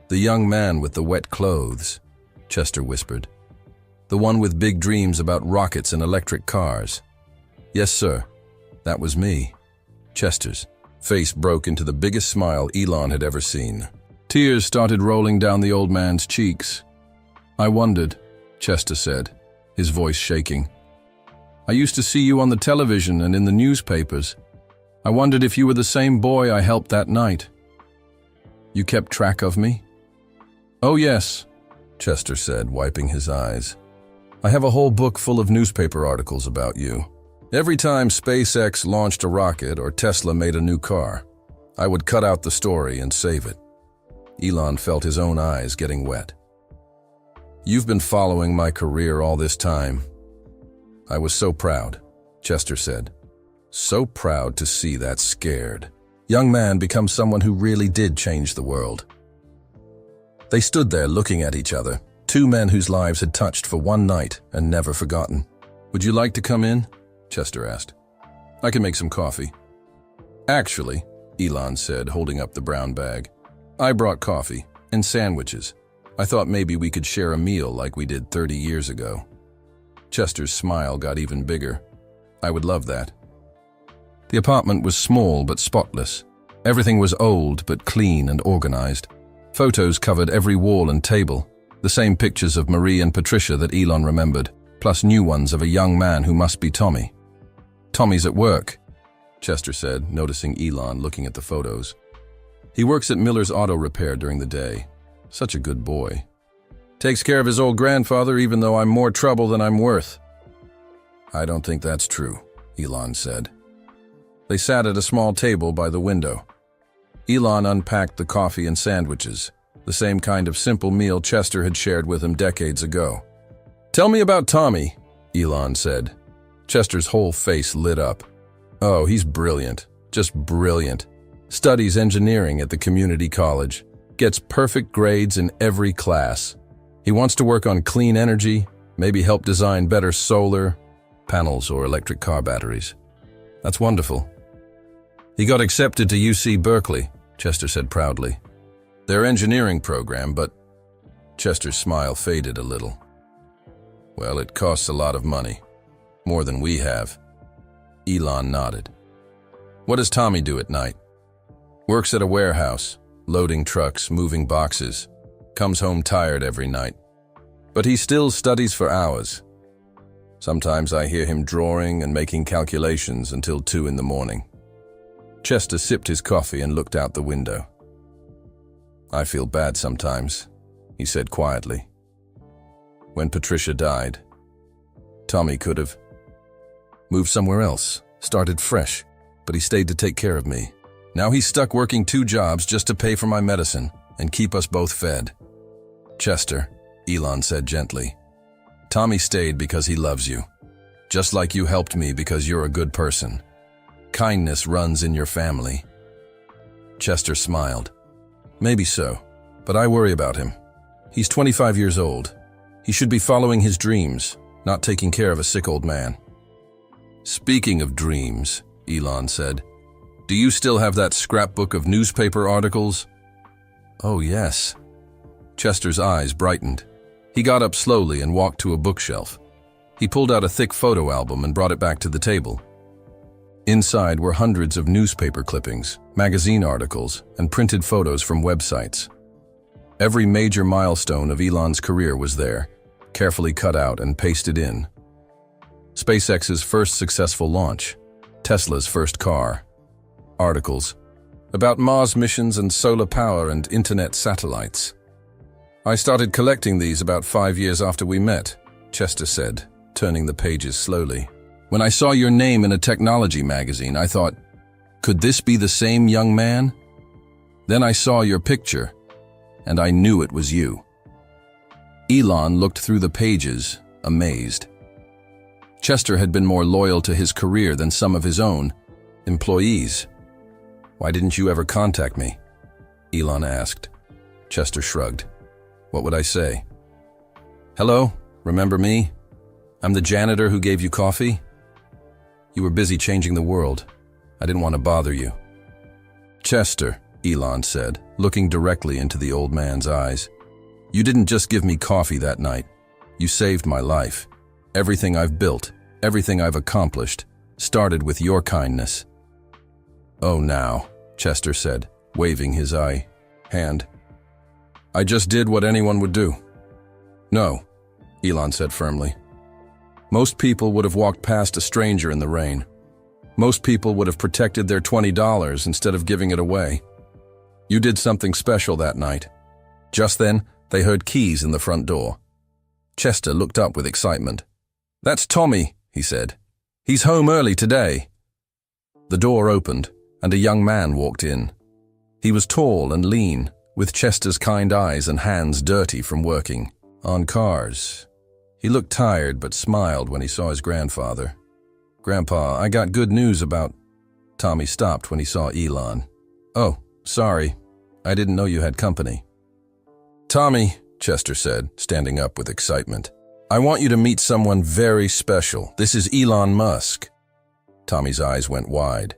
"The young man with the wet clothes," Chester whispered. "The one with big dreams about rockets and electric cars." "Yes, sir. That was me." Chester's face broke into the biggest smile Elon had ever seen. Tears started rolling down the old man's cheeks. "I wondered," Chester said, his voice shaking. "I used to see you on the television and in the newspapers. I wondered if you were the same boy I helped that night." "You kept track of me?" "Oh yes," Chester said, wiping his eyes. "I have a whole book full of newspaper articles about you. Every time SpaceX launched a rocket or Tesla made a new car, I would cut out the story and save it." Elon felt his own eyes getting wet. "You've been following my career all this time." "I was so proud," Chester said. "So proud to see that scared young man become someone who really did change the world." They stood there looking at each other, 2 men whose lives had touched for one night and never forgotten. "Would you like to come in?" Chester asked. "I can make some coffee." "Actually," Elon said, holding up the brown bag, "I brought coffee and sandwiches. I thought maybe we could share a meal like we did 30 years ago." Chester's smile got even bigger. "I would love that." The apartment was small but spotless. Everything was old but clean and organized. Photos covered every wall and table, the same pictures of Marie and Patricia that Elon remembered, plus new ones of a young man who must be Tommy. "Tommy's at work," Chester said, noticing Elon looking at the photos. "He works at Miller's Auto Repair during the day. Such a good boy. Takes care of his old grandfather even though I'm more trouble than I'm worth." "I don't think that's true," Elon said. They sat at a small table by the window. Elon unpacked the coffee and sandwiches, the same kind of simple meal Chester had shared with him decades ago. "Tell me about Tommy," Elon said. Chester's whole face lit up. "Oh, he's brilliant, just brilliant. Studies engineering at the community college. Gets perfect grades in every class. He wants to work on clean energy, maybe help design better solar panels or electric car batteries." "That's wonderful." "He got accepted to UC Berkeley," Chester said proudly. "Their engineering program, but..." Chester's smile faded a little. "Well, it costs a lot of money. More than we have." Elon nodded. "What does Tommy do at night?" "Works at a warehouse, loading trucks, moving boxes. Comes home tired every night. But he still studies for hours. Sometimes I hear him drawing and making calculations until 2 in the morning." Chester sipped his coffee and looked out the window. "I feel bad sometimes," he said quietly. "When Patricia died, Tommy could have moved somewhere else, started fresh, but he stayed to take care of me. Now he's stuck working 2 jobs just to pay for my medicine and keep us both fed." "Chester," Elon said gently, "Tommy stayed because he loves you, just like you helped me because you're a good person. Kindness runs in your family." Chester smiled. "Maybe so, but I worry about him. He's 25 years old. He should be following his dreams, not taking care of a sick old man." Speaking of dreams, Elon said, do you still have that scrapbook of newspaper articles? Oh, yes. Chester's eyes brightened. He got up slowly and walked to a bookshelf. He pulled out a thick photo album and brought it back to the table. Inside were hundreds of newspaper clippings, magazine articles, and printed photos from websites. Every major milestone of Elon's career was there, carefully cut out and pasted in. SpaceX's first successful launch, Tesla's first car. Articles about Mars missions and solar power and internet satellites. I started collecting these about 5 years after we met, Chester said, turning the pages slowly. When I saw your name in a technology magazine, I thought, could this be the same young man? Then I saw your picture, and I knew it was you. Elon looked through the pages, amazed. Chester had been more loyal to his career than some of his own employees. Why didn't you ever contact me? Elon asked. Chester shrugged. What would I say? Hello, remember me? I'm the janitor who gave you coffee. You were busy changing the world. I didn't want to bother you. Chester, Elon said, looking directly into the old man's eyes. You didn't just give me coffee that night. You saved my life. Everything I've built, everything I've accomplished, started with your kindness. Oh, now, Chester said, waving his hand. I just did what anyone would do. No, Elon said firmly. Most people would have walked past a stranger in the rain. Most people would have protected their $20 instead of giving it away. You did something special that night. Just then, they heard keys in the front door. Chester looked up with excitement. That's Tommy, he said. He's home early today. The door opened, and a young man walked in. He was tall and lean, with Chester's kind eyes and hands dirty from working on cars. He looked tired but smiled when he saw his grandfather. Grandpa, I got good news about... Tommy stopped when he saw Elon. Oh, sorry. I didn't know you had company. Tommy, Chester said, standing up with excitement. I want you to meet someone very special. This is Elon Musk. Tommy's eyes went wide.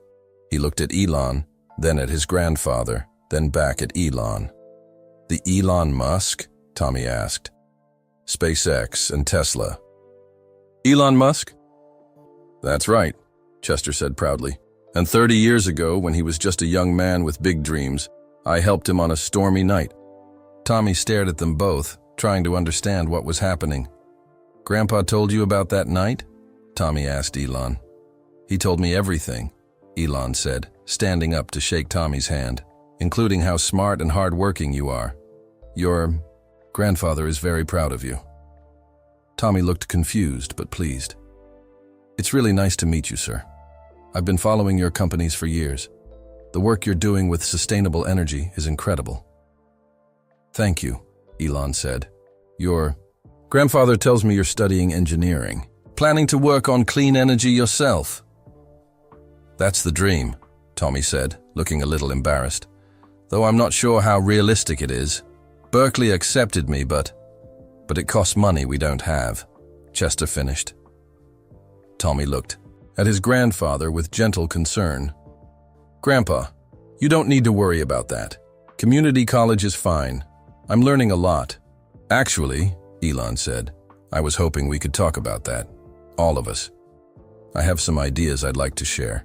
He looked at Elon, then at his grandfather, then back at Elon. The Elon Musk? Tommy asked. SpaceX and Tesla. Elon Musk? That's right, Chester said proudly. And 30 years ago, when he was just a young man with big dreams, I helped him on a stormy night. Tommy stared at them both, trying to understand what was happening. Grandpa told you about that night? Tommy asked Elon. He told me everything, Elon said, standing up to shake Tommy's hand, including how smart and hard-working you are. Your grandfather is very proud of you. Tommy looked confused but pleased. It's really nice to meet you, sir. I've been following your companies for years. The work you're doing with sustainable energy is incredible. Thank you, Elon said. Your grandfather tells me you're studying engineering, planning to work on clean energy yourself. That's the dream, Tommy said, looking a little embarrassed. Though I'm not sure how realistic it is. Berkeley accepted me, but it costs money we don't have, Chester finished. Tommy looked at his grandfather with gentle concern. Grandpa, you don't need to worry about that. Community college is fine. I'm learning a lot. Actually, Elon said, I was hoping we could talk about that. All of us. I have some ideas I'd like to share.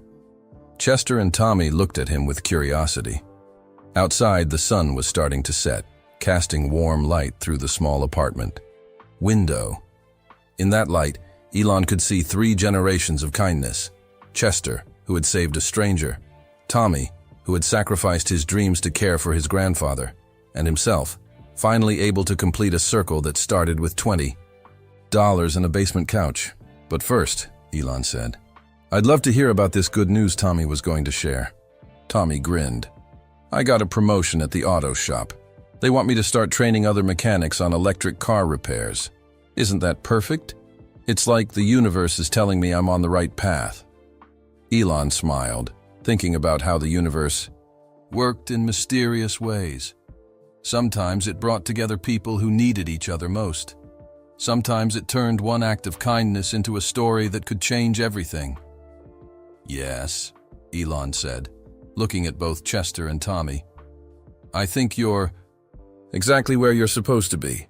Chester and Tommy looked at him with curiosity. Outside, the sun was starting to set, casting warm light through the small apartment. Window. In that light, Elon could see 3 generations of kindness. Chester, who had saved a stranger. Tommy, who had sacrificed his dreams to care for his grandfather. And himself, finally able to complete a circle that started with $20 and a basement couch. But first, Elon said, I'd love to hear about this good news Tommy was going to share. Tommy grinned. I got a promotion at the auto shop. They want me to start training other mechanics on electric car repairs. Isn't that perfect? It's like the universe is telling me I'm on the right path. Elon smiled, thinking about how the universe worked in mysterious ways. Sometimes it brought together people who needed each other most. Sometimes it turned one act of kindness into a story that could change everything. Yes, Elon said, looking at both Chester and Tommy. I think you're exactly where you're supposed to be.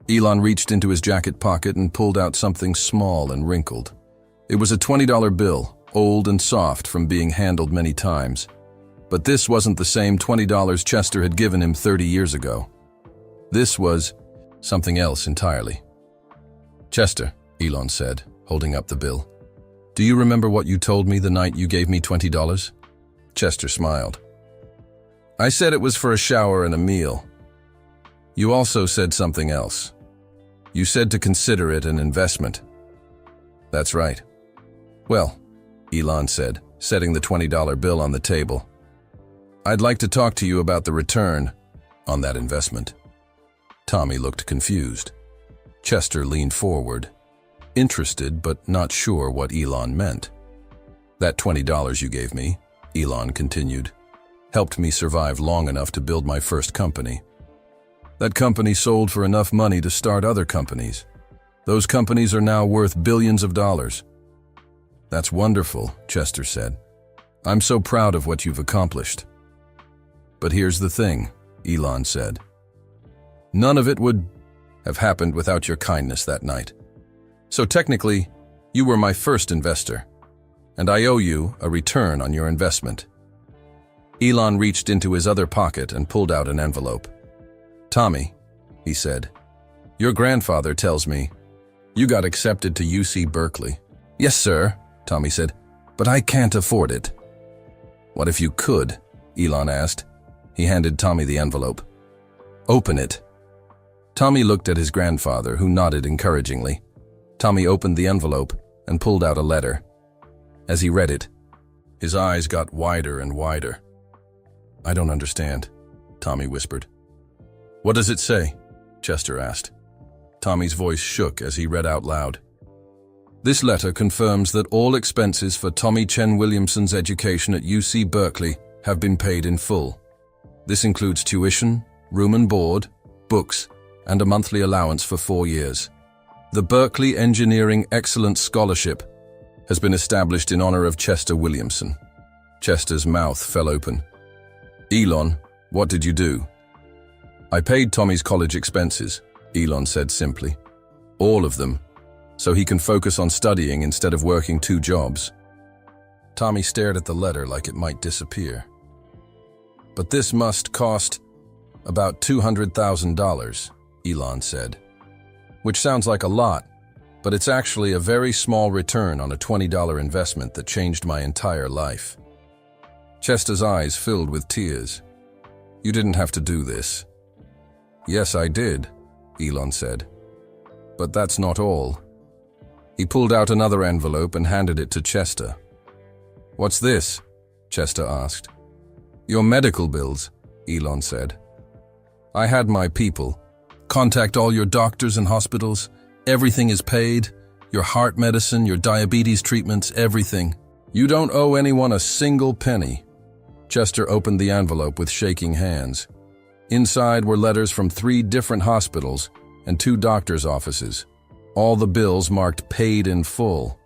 Elon reached into his jacket pocket and pulled out something small and wrinkled. It was a $20 bill, old and soft from being handled many times. But this wasn't the same $20 Chester had given him 30 years ago. This was something else entirely. Chester, Elon said, holding up the bill. Do you remember what you told me the night you gave me $20? Chester smiled. I said it was for a shower and a meal. You also said something else. You said to consider it an investment. That's right. Well, Elon said, setting the $20 bill on the table. I'd like to talk to you about the return on that investment. Tommy looked confused. Chester leaned forward, interested but not sure what Elon meant. That $20 you gave me, Elon continued, helped me survive long enough to build my first company. That company sold for enough money to start other companies. Those companies are now worth billions of dollars. That's wonderful, Chester said. I'm so proud of what you've accomplished. But here's the thing, Elon said. None of it would have happened without your kindness that night. So technically, you were my first investor, and I owe you a return on your investment. Elon reached into his other pocket and pulled out an envelope. Tommy, he said, your grandfather tells me you got accepted to UC Berkeley. Yes, sir, Tommy said, but I can't afford it. What if you could? Elon asked. He handed Tommy the envelope. Open it. Tommy looked at his grandfather, who nodded encouragingly. Tommy opened the envelope and pulled out a letter. As he read it, his eyes got wider and wider. I don't understand, Tommy whispered. What does it say? Chester asked. Tommy's voice shook as he read out loud. This letter confirms that all expenses for Tommy Chen Williamson's education at UC Berkeley have been paid in full. This includes tuition, room and board, books, and a monthly allowance for 4 years. The Berkeley Engineering Excellence Scholarship has been established in honor of Chester Williamson. Chester's mouth fell open. Elon, what did you do? I paid Tommy's college expenses, Elon said simply. All of them, so he can focus on studying instead of working 2 jobs. Tommy stared at the letter like it might disappear. But this must cost about $200,000, Elon said. Which sounds like a lot, but it's actually a very small return on a $20 investment that changed my entire life. Chester's eyes filled with tears. You didn't have to do this. Yes, I did, Elon said. But that's not all. He pulled out another envelope and handed it to Chester. What's this? Chester asked. Your medical bills, Elon said. I had my people. Contact all your doctors and hospitals. Everything is paid. Your heart medicine, your diabetes treatments, everything. You don't owe anyone a single penny. Chester opened the envelope with shaking hands. Inside were letters from 3 different hospitals and 2 doctors' offices. All the bills marked paid in full.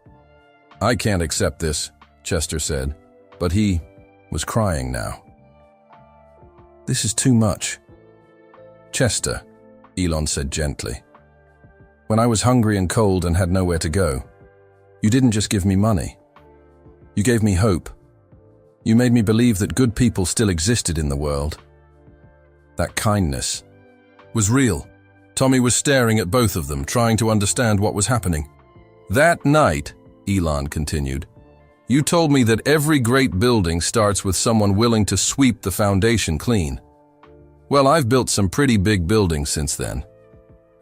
I can't accept this, Chester said, but he was crying now. This is too much. Chester, Elon said gently. When I was hungry and cold and had nowhere to go, you didn't just give me money. You gave me hope. You made me believe that good people still existed in the world. That kindness was real. Tommy was staring at both of them, trying to understand what was happening. That night, Elon continued, you told me that every great building starts with someone willing to sweep the foundation clean. Well, I've built some pretty big buildings since then,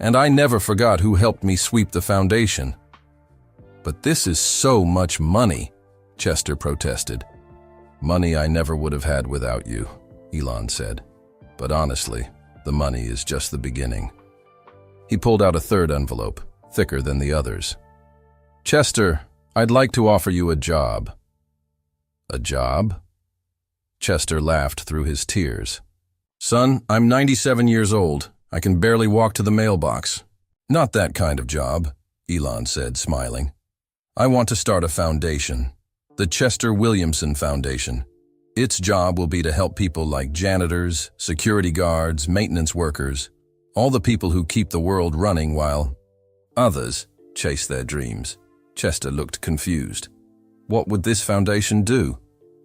and I never forgot who helped me sweep the foundation. But this is so much money, Chester protested. Money I never would have had without you, Elon said. But honestly, the money is just the beginning. He pulled out a third envelope, thicker than the others. Chester, I'd like to offer you a job. A job? Chester laughed through his tears. Son, I'm 97 years old. I can barely walk to the mailbox. Not that kind of job, Elon said, smiling. I want to start a foundation. The Chester Williamson Foundation. Its job will be to help people like janitors, security guards, maintenance workers, all the people who keep the world running while others chase their dreams. Chester looked confused. What would this foundation do?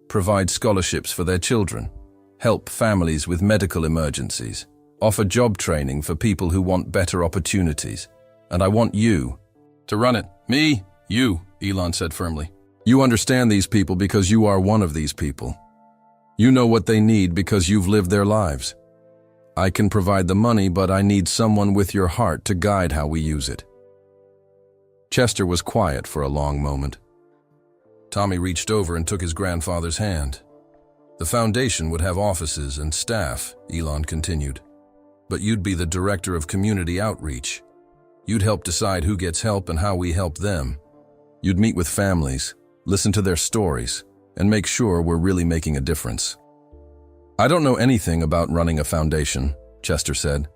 Provide scholarships for their children, help families with medical emergencies, offer job training for people who want better opportunities. And I want you to run it. Me? You, Elon said firmly. You understand these people because you are one of these people. You know what they need because you've lived their lives. I can provide the money, but I need someone with your heart to guide how we use it. Chester was quiet for a long moment. Tommy reached over and took his grandfather's hand. The foundation would have offices and staff, Elon continued. But you'd be the director of community outreach. You'd help decide who gets help and how we help them. You'd meet with families, listen to their stories, and make sure we're really making a difference. I don't know anything about running a foundation, Chester said.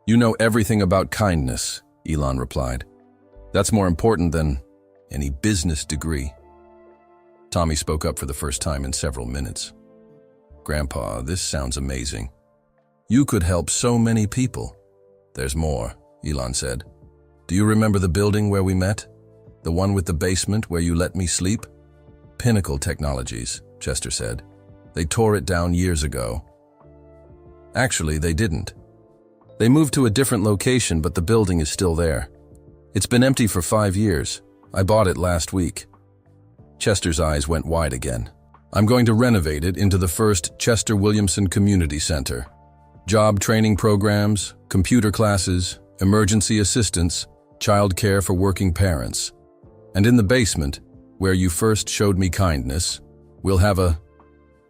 You know everything about kindness, Elon replied. That's more important than any business degree. Tommy spoke up for the first time in several minutes. Grandpa, this sounds amazing. You could help so many people. There's more, Elon said. Do you remember the building where we met? The one with the basement where you let me sleep? Pinnacle Technologies, Chester said. They tore it down years ago. Actually, they didn't. They moved to a different location, but the building is still there. It's been empty for 5 years. I bought it last week. Chester's eyes went wide again. I'm going to renovate it into the first Chester Williamson Community Center. Job training programs, computer classes, emergency assistance, child care for working parents. And in the basement, where you first showed me kindness, we'll have a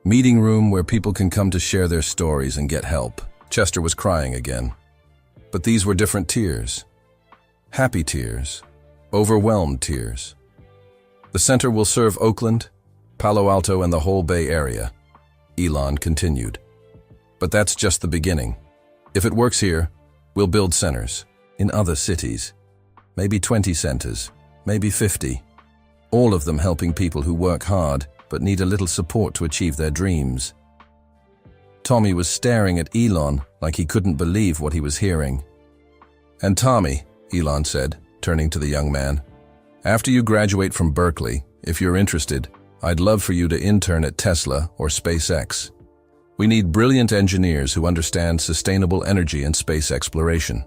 meeting room where people can come to share their stories and get help. Chester was crying again. But these were different tears. Happy tears. Overwhelmed tears. The center will serve Oakland, Palo Alto, and the whole Bay Area, Elon continued. But that's just the beginning. If it works here, we'll build centers in other cities. Maybe 20 centers, maybe 50. All of them helping people who work hard but need a little support to achieve their dreams. Tommy was staring at Elon like he couldn't believe what he was hearing. And Tommy, Elon said, turning to the young man, after you graduate from Berkeley, if you're interested, I'd love for you to intern at Tesla or SpaceX. We need brilliant engineers who understand sustainable energy and space exploration.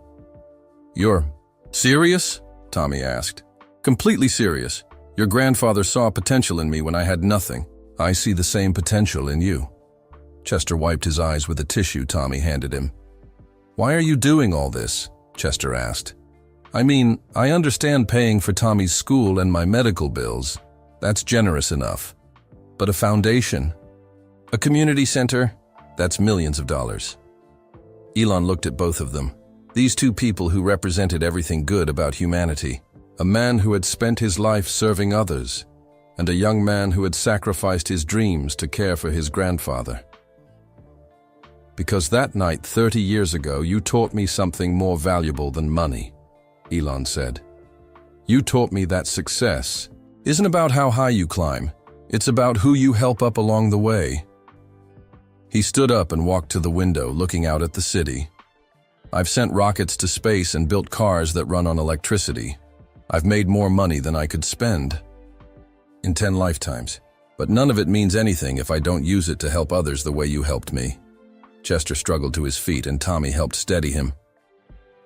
You're serious? Tommy asked. Completely serious. Your grandfather saw potential in me when I had nothing. I see the same potential in you. Chester wiped his eyes with a tissue Tommy handed him. Why are you doing all this? Chester asked. I mean, I understand paying for Tommy's school and my medical bills. That's generous enough. But a foundation? A community center? That's millions of dollars. Elon looked at both of them. These two people who represented everything good about humanity. A man who had spent his life serving others, and a young man who had sacrificed his dreams to care for his grandfather. Because that night 30 years ago, you taught me something more valuable than money, Elon said. You taught me that success isn't about how high you climb. It's about who you help up along the way. He stood up and walked to the window, looking out at the city. I've sent rockets to space and built cars that run on electricity. I've made more money than I could spend in 10 lifetimes. But none of it means anything if I don't use it to help others the way you helped me. Chester struggled to his feet and Tommy helped steady him.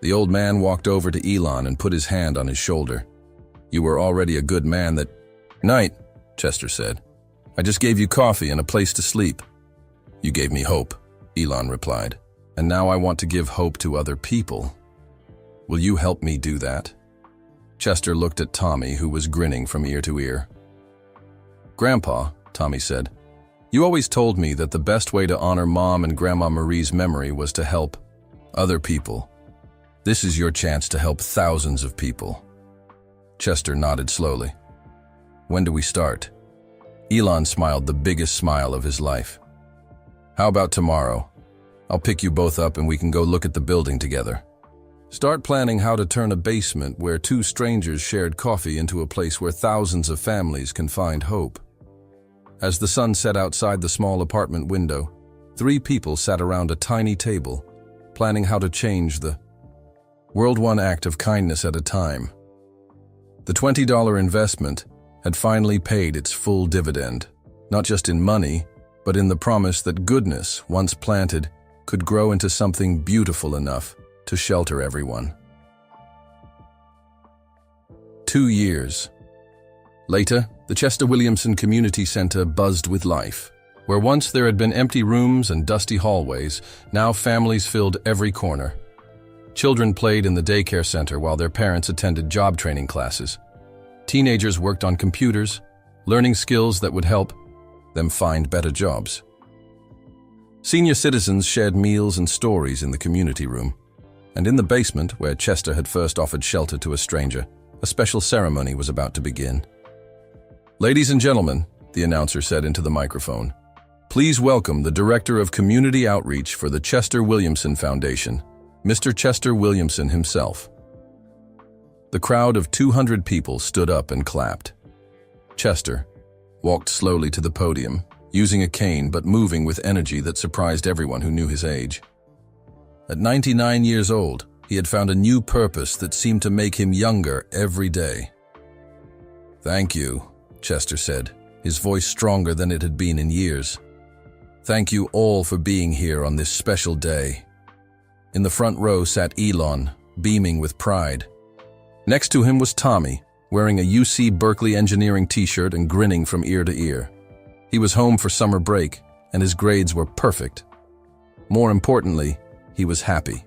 The old man walked over to Elon and put his hand on his shoulder. You were already a good man that night, Chester said. I just gave you coffee and a place to sleep. You gave me hope, Elon replied. And now I want to give hope to other people. Will you help me do that? Chester looked at Tommy, who was grinning from ear to ear. Grandpa, Tommy said, you always told me that the best way to honor Mom and Grandma Marie's memory was to help other people. This is your chance to help thousands of people. Chester nodded slowly. When do we start? Elon smiled the biggest smile of his life. How about tomorrow? I'll pick you both up and we can go look at the building together. Start planning how to turn a basement where two strangers shared coffee into a place where thousands of families can find hope. As the sun set outside the small apartment window, 3 people sat around a tiny table, planning how to change the world one act of kindness at a time. The $20 investment had finally paid its full dividend, not just in money, but in the promise that goodness, once planted, could grow into something beautiful enough to shelter everyone. 2 years. Later, the Chester Williamson Community Center buzzed with life. Where once there had been empty rooms and dusty hallways, now families filled every corner. Children played in the daycare center while their parents attended job training classes. Teenagers worked on computers, learning skills that would help them find better jobs. Senior citizens shared meals and stories in the community room. And in the basement, where Chester had first offered shelter to a stranger, a special ceremony was about to begin. "Ladies and gentlemen," the announcer said into the microphone, "please welcome the Director of Community Outreach for the Chester Williamson Foundation, Mr. Chester Williamson himself." The crowd of 200 people stood up and clapped. Chester walked slowly to the podium, using a cane but moving with energy that surprised everyone who knew his age. At 99 years old, he had found a new purpose that seemed to make him younger every day. "Thank you," Chester said, his voice stronger than it had been in years. "Thank you all for being here on this special day." In the front row sat Elon, beaming with pride. Next to him was Tommy, wearing a UC Berkeley engineering t-shirt and grinning from ear to ear. He was home for summer break, and his grades were perfect. More importantly, he was happy.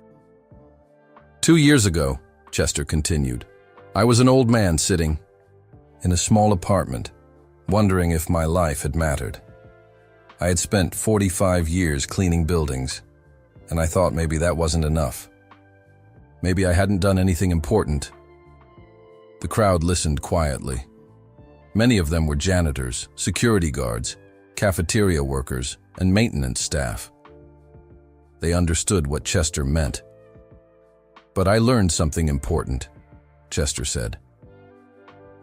2 years ago, Chester continued, I was an old man sitting in a small apartment, wondering if my life had mattered. I had spent 45 years cleaning buildings, and I thought maybe that wasn't enough. Maybe I hadn't done anything important. The crowd listened quietly. Many of them were janitors, security guards, cafeteria workers, and maintenance staff. They understood what Chester meant. "But I learned something important," Chester said.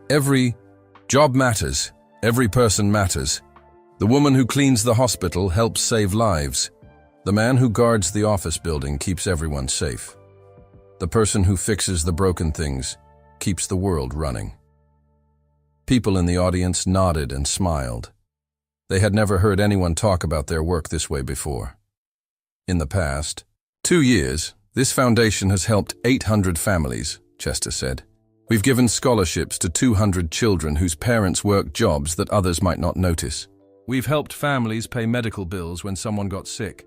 "Every job matters. Every person matters. The woman who cleans the hospital helps save lives. The man who guards the office building keeps everyone safe. The person who fixes the broken things keeps the world running." People in the audience nodded and smiled. They had never heard anyone talk about their work this way before. In the past 2 years, this foundation has helped 800 families, Chester said. We've given scholarships to 200 children whose parents work jobs that others might not notice. We've helped families pay medical bills when someone got sick.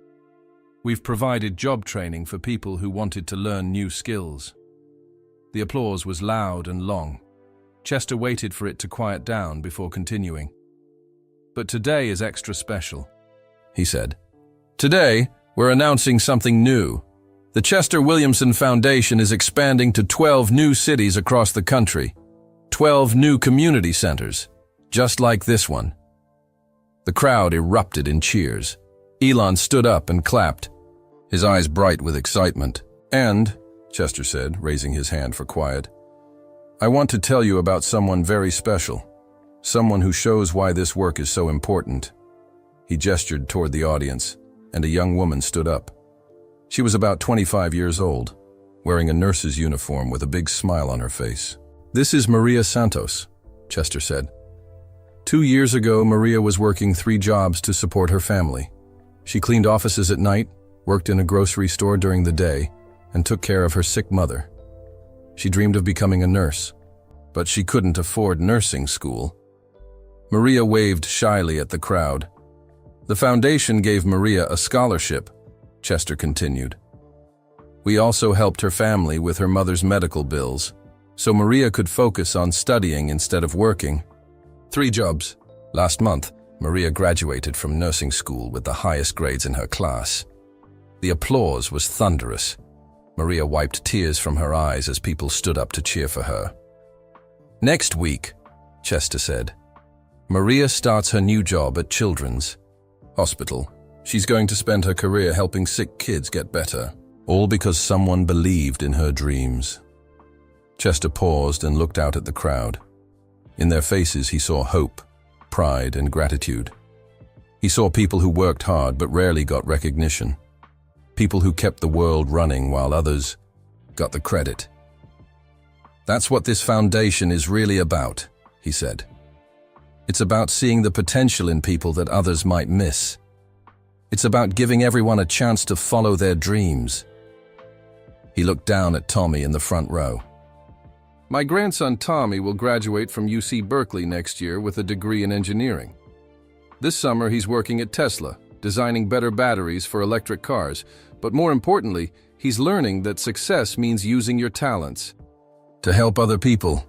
We've provided job training for people who wanted to learn new skills. The applause was loud and long. Chester waited for it to quiet down before continuing. "But today is extra special," he said. "Today, we're announcing something new. The Chester Williamson Foundation is expanding to 12 new cities across the country. 12 new community centers, just like this one." The crowd erupted in cheers. Elon stood up and clapped, his eyes bright with excitement. "And," Chester said, raising his hand for quiet, "I want to tell you about someone very special, someone who shows why this work is so important." He gestured toward the audience, and a young woman stood up. She was about 25 years old, wearing a nurse's uniform with a big smile on her face. "This is Maria Santos," Chester said. 2 years ago, Maria was working 3 jobs to support her family. She cleaned offices at night, worked in a grocery store during the day, and took care of her sick mother. She dreamed of becoming a nurse, but she couldn't afford nursing school. Maria waved shyly at the crowd. "The foundation gave Maria a scholarship," Chester continued. "We also helped her family with her mother's medical bills, so Maria could focus on studying instead of working. 3 jobs. Last month, Maria graduated from nursing school with the highest grades in her class." The applause was thunderous. Maria wiped tears from her eyes as people stood up to cheer for her. "Next week," Chester said, "Maria starts her new job at Children's Hospital. She's going to spend her career helping sick kids get better, all because someone believed in her dreams." Chester paused and looked out at the crowd. In their faces he saw hope, pride, and gratitude. He saw people who worked hard but rarely got recognition. People who kept the world running while others got the credit. "That's what this foundation is really about," he said. "It's about seeing the potential in people that others might miss. It's about giving everyone a chance to follow their dreams." He looked down at Tommy in the front row. "My grandson Tommy will graduate from UC Berkeley next year with a degree in engineering. This summer he's working at Tesla, designing better batteries for electric cars. But more importantly, he's learning that success means using your talents to help other people."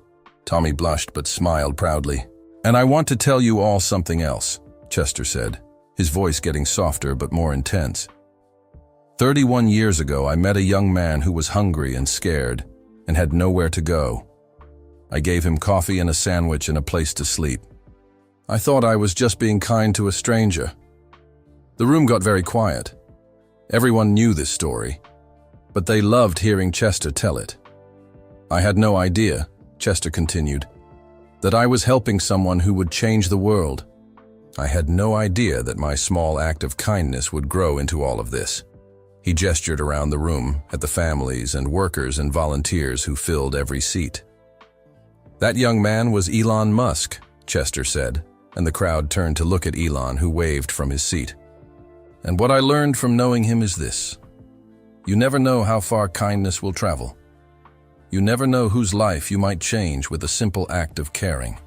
Tommy blushed but smiled proudly. "And I want to tell you all something else," Chester said, his voice getting softer but more intense. 31 years ago, I met a young man who was hungry and scared and had nowhere to go. I gave him coffee and a sandwich and a place to sleep. I thought I was just being kind to a stranger." The room got very quiet. Everyone knew this story, but they loved hearing Chester tell it. "I had no idea," Chester continued, "that I was helping someone who would change the world. I had no idea that my small act of kindness would grow into all of this." He gestured around the room at the families and workers and volunteers who filled every seat. "That young man was Elon Musk," Chester said, and the crowd turned to look at Elon, who waved from his seat. "And what I learned from knowing him is this: you never know how far kindness will travel. You never know whose life you might change with a simple act of caring."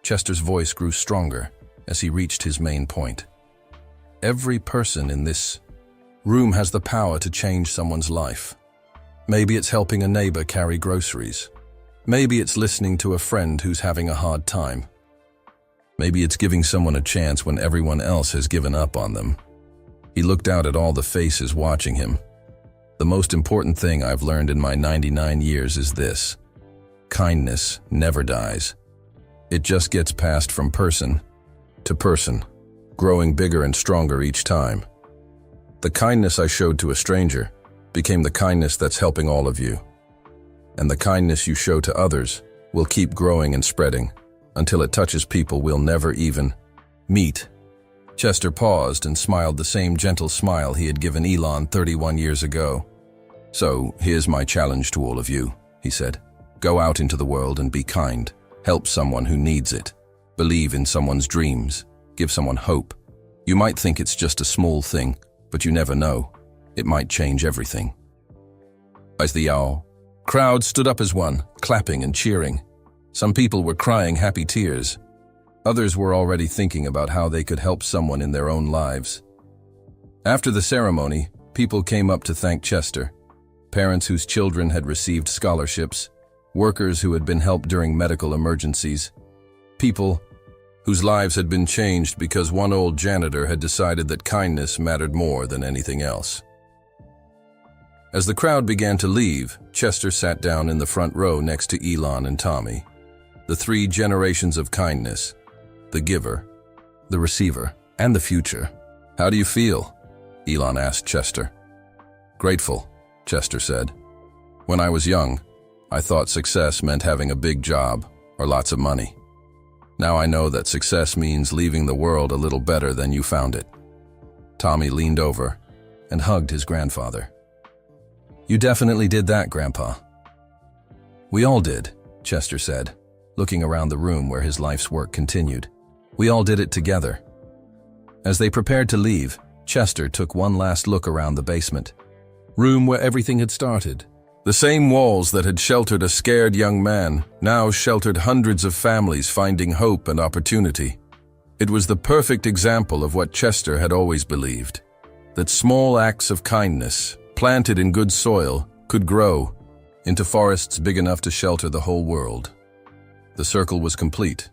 Chester's voice grew stronger as he reached his main point. "Every person in this room has the power to change someone's life. Maybe it's helping a neighbor carry groceries. Maybe it's listening to a friend who's having a hard time. Maybe it's giving someone a chance when everyone else has given up on them." He looked out at all the faces watching him. "The most important thing I've learned in my 99 years is this: kindness never dies. It just gets passed from person to person, growing bigger and stronger each time. The kindness I showed to a stranger became the kindness that's helping all of you. And the kindness you show to others will keep growing and spreading until it touches people we'll never even meet." Chester paused and smiled the same gentle smile he had given Elon 31 years ago. "So, here's my challenge to all of you," he said. "Go out into the world and be kind. Help someone who needs it. Believe in someone's dreams. Give someone hope. You might think it's just a small thing, but you never know. It might change everything." As the crowd stood up as one, clapping and cheering. Some people were crying happy tears. Others were already thinking about how they could help someone in their own lives. After the ceremony, people came up to thank Chester. Parents whose children had received scholarships, workers who had been helped during medical emergencies, people whose lives had been changed because one old janitor had decided that kindness mattered more than anything else. As the crowd began to leave, Chester sat down in the front row next to Elon and Tommy. The 3 generations of kindness: the giver, the receiver, and the future. "How do you feel?" Elon asked Chester. "Grateful," Chester said. "When I was young, I thought success meant having a big job or lots of money. Now I know that success means leaving the world a little better than you found it." Tommy leaned over and hugged his grandfather. "You definitely did that, Grandpa." "We all did," Chester said, looking around the room where his life's work continued. "We all did it together." As they prepared to leave, Chester took one last look around the basement room where everything had started. The same walls that had sheltered a scared young man now sheltered hundreds of families finding hope and opportunity. It was the perfect example of what Chester had always believed: that small acts of kindness, planted in good soil, could grow into forests big enough to shelter the whole world. The circle was complete,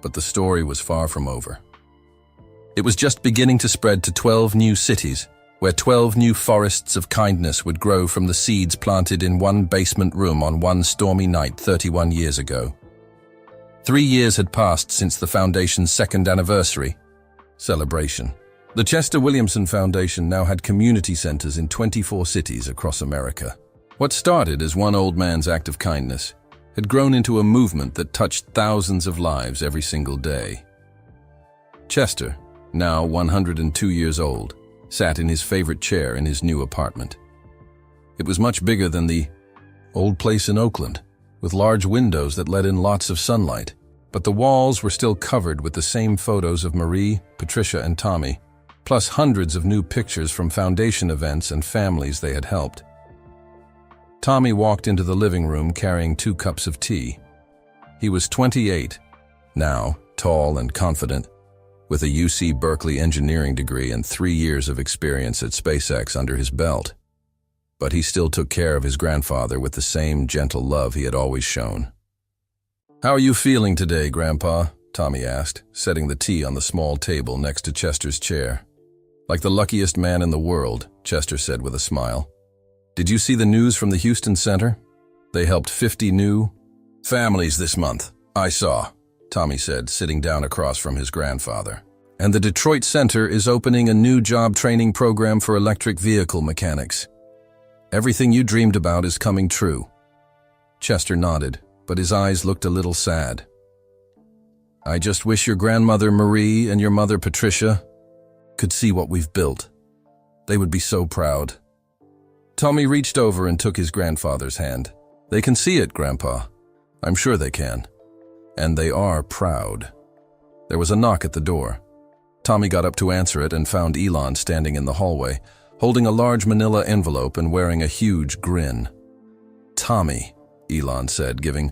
but the story was far from over. It was just beginning to spread to 12 new cities, where 12 new forests of kindness would grow from the seeds planted in one basement room on one stormy night 31 years ago. 3 years had passed since the Foundation's 2nd anniversary celebration. The Chester Williamson Foundation now had community centers in 24 cities across America. What started as one old man's act of kindness had grown into a movement that touched thousands of lives every single day. Chester, now 102 years old, sat in his favorite chair in his new apartment. It was much bigger than the old place in Oakland, with large windows that let in lots of sunlight, but the walls were still covered with the same photos of Marie, Patricia, and Tommy, plus hundreds of new pictures from foundation events and families they had helped. Tommy walked into the living room carrying 2 cups of tea. He was 28, now tall and confident, with a UC Berkeley engineering degree and 3 years of experience at SpaceX under his belt. But he still took care of his grandfather with the same gentle love he had always shown. "How are you feeling today, Grandpa?" Tommy asked, setting the tea on the small table next to Chester's chair. "Like the luckiest man in the world," Chester said with a smile. "Did you see the news from the Houston Center? They helped 50 new families this month." "I saw," Tommy said, sitting down across from his grandfather. "And the Detroit Center is opening a new job training program for electric vehicle mechanics. Everything you dreamed about is coming true." Chester nodded, but his eyes looked a little sad. "I just wish your grandmother Marie and your mother Patricia could see what we've built. They would be so proud." Tommy reached over and took his grandfather's hand. "They can see it, Grandpa. I'm sure they can. And they are proud." There was a knock at the door. Tommy got up to answer it and found Elon standing in the hallway, holding a large manila envelope and wearing a huge grin. "Tommy," Elon said, giving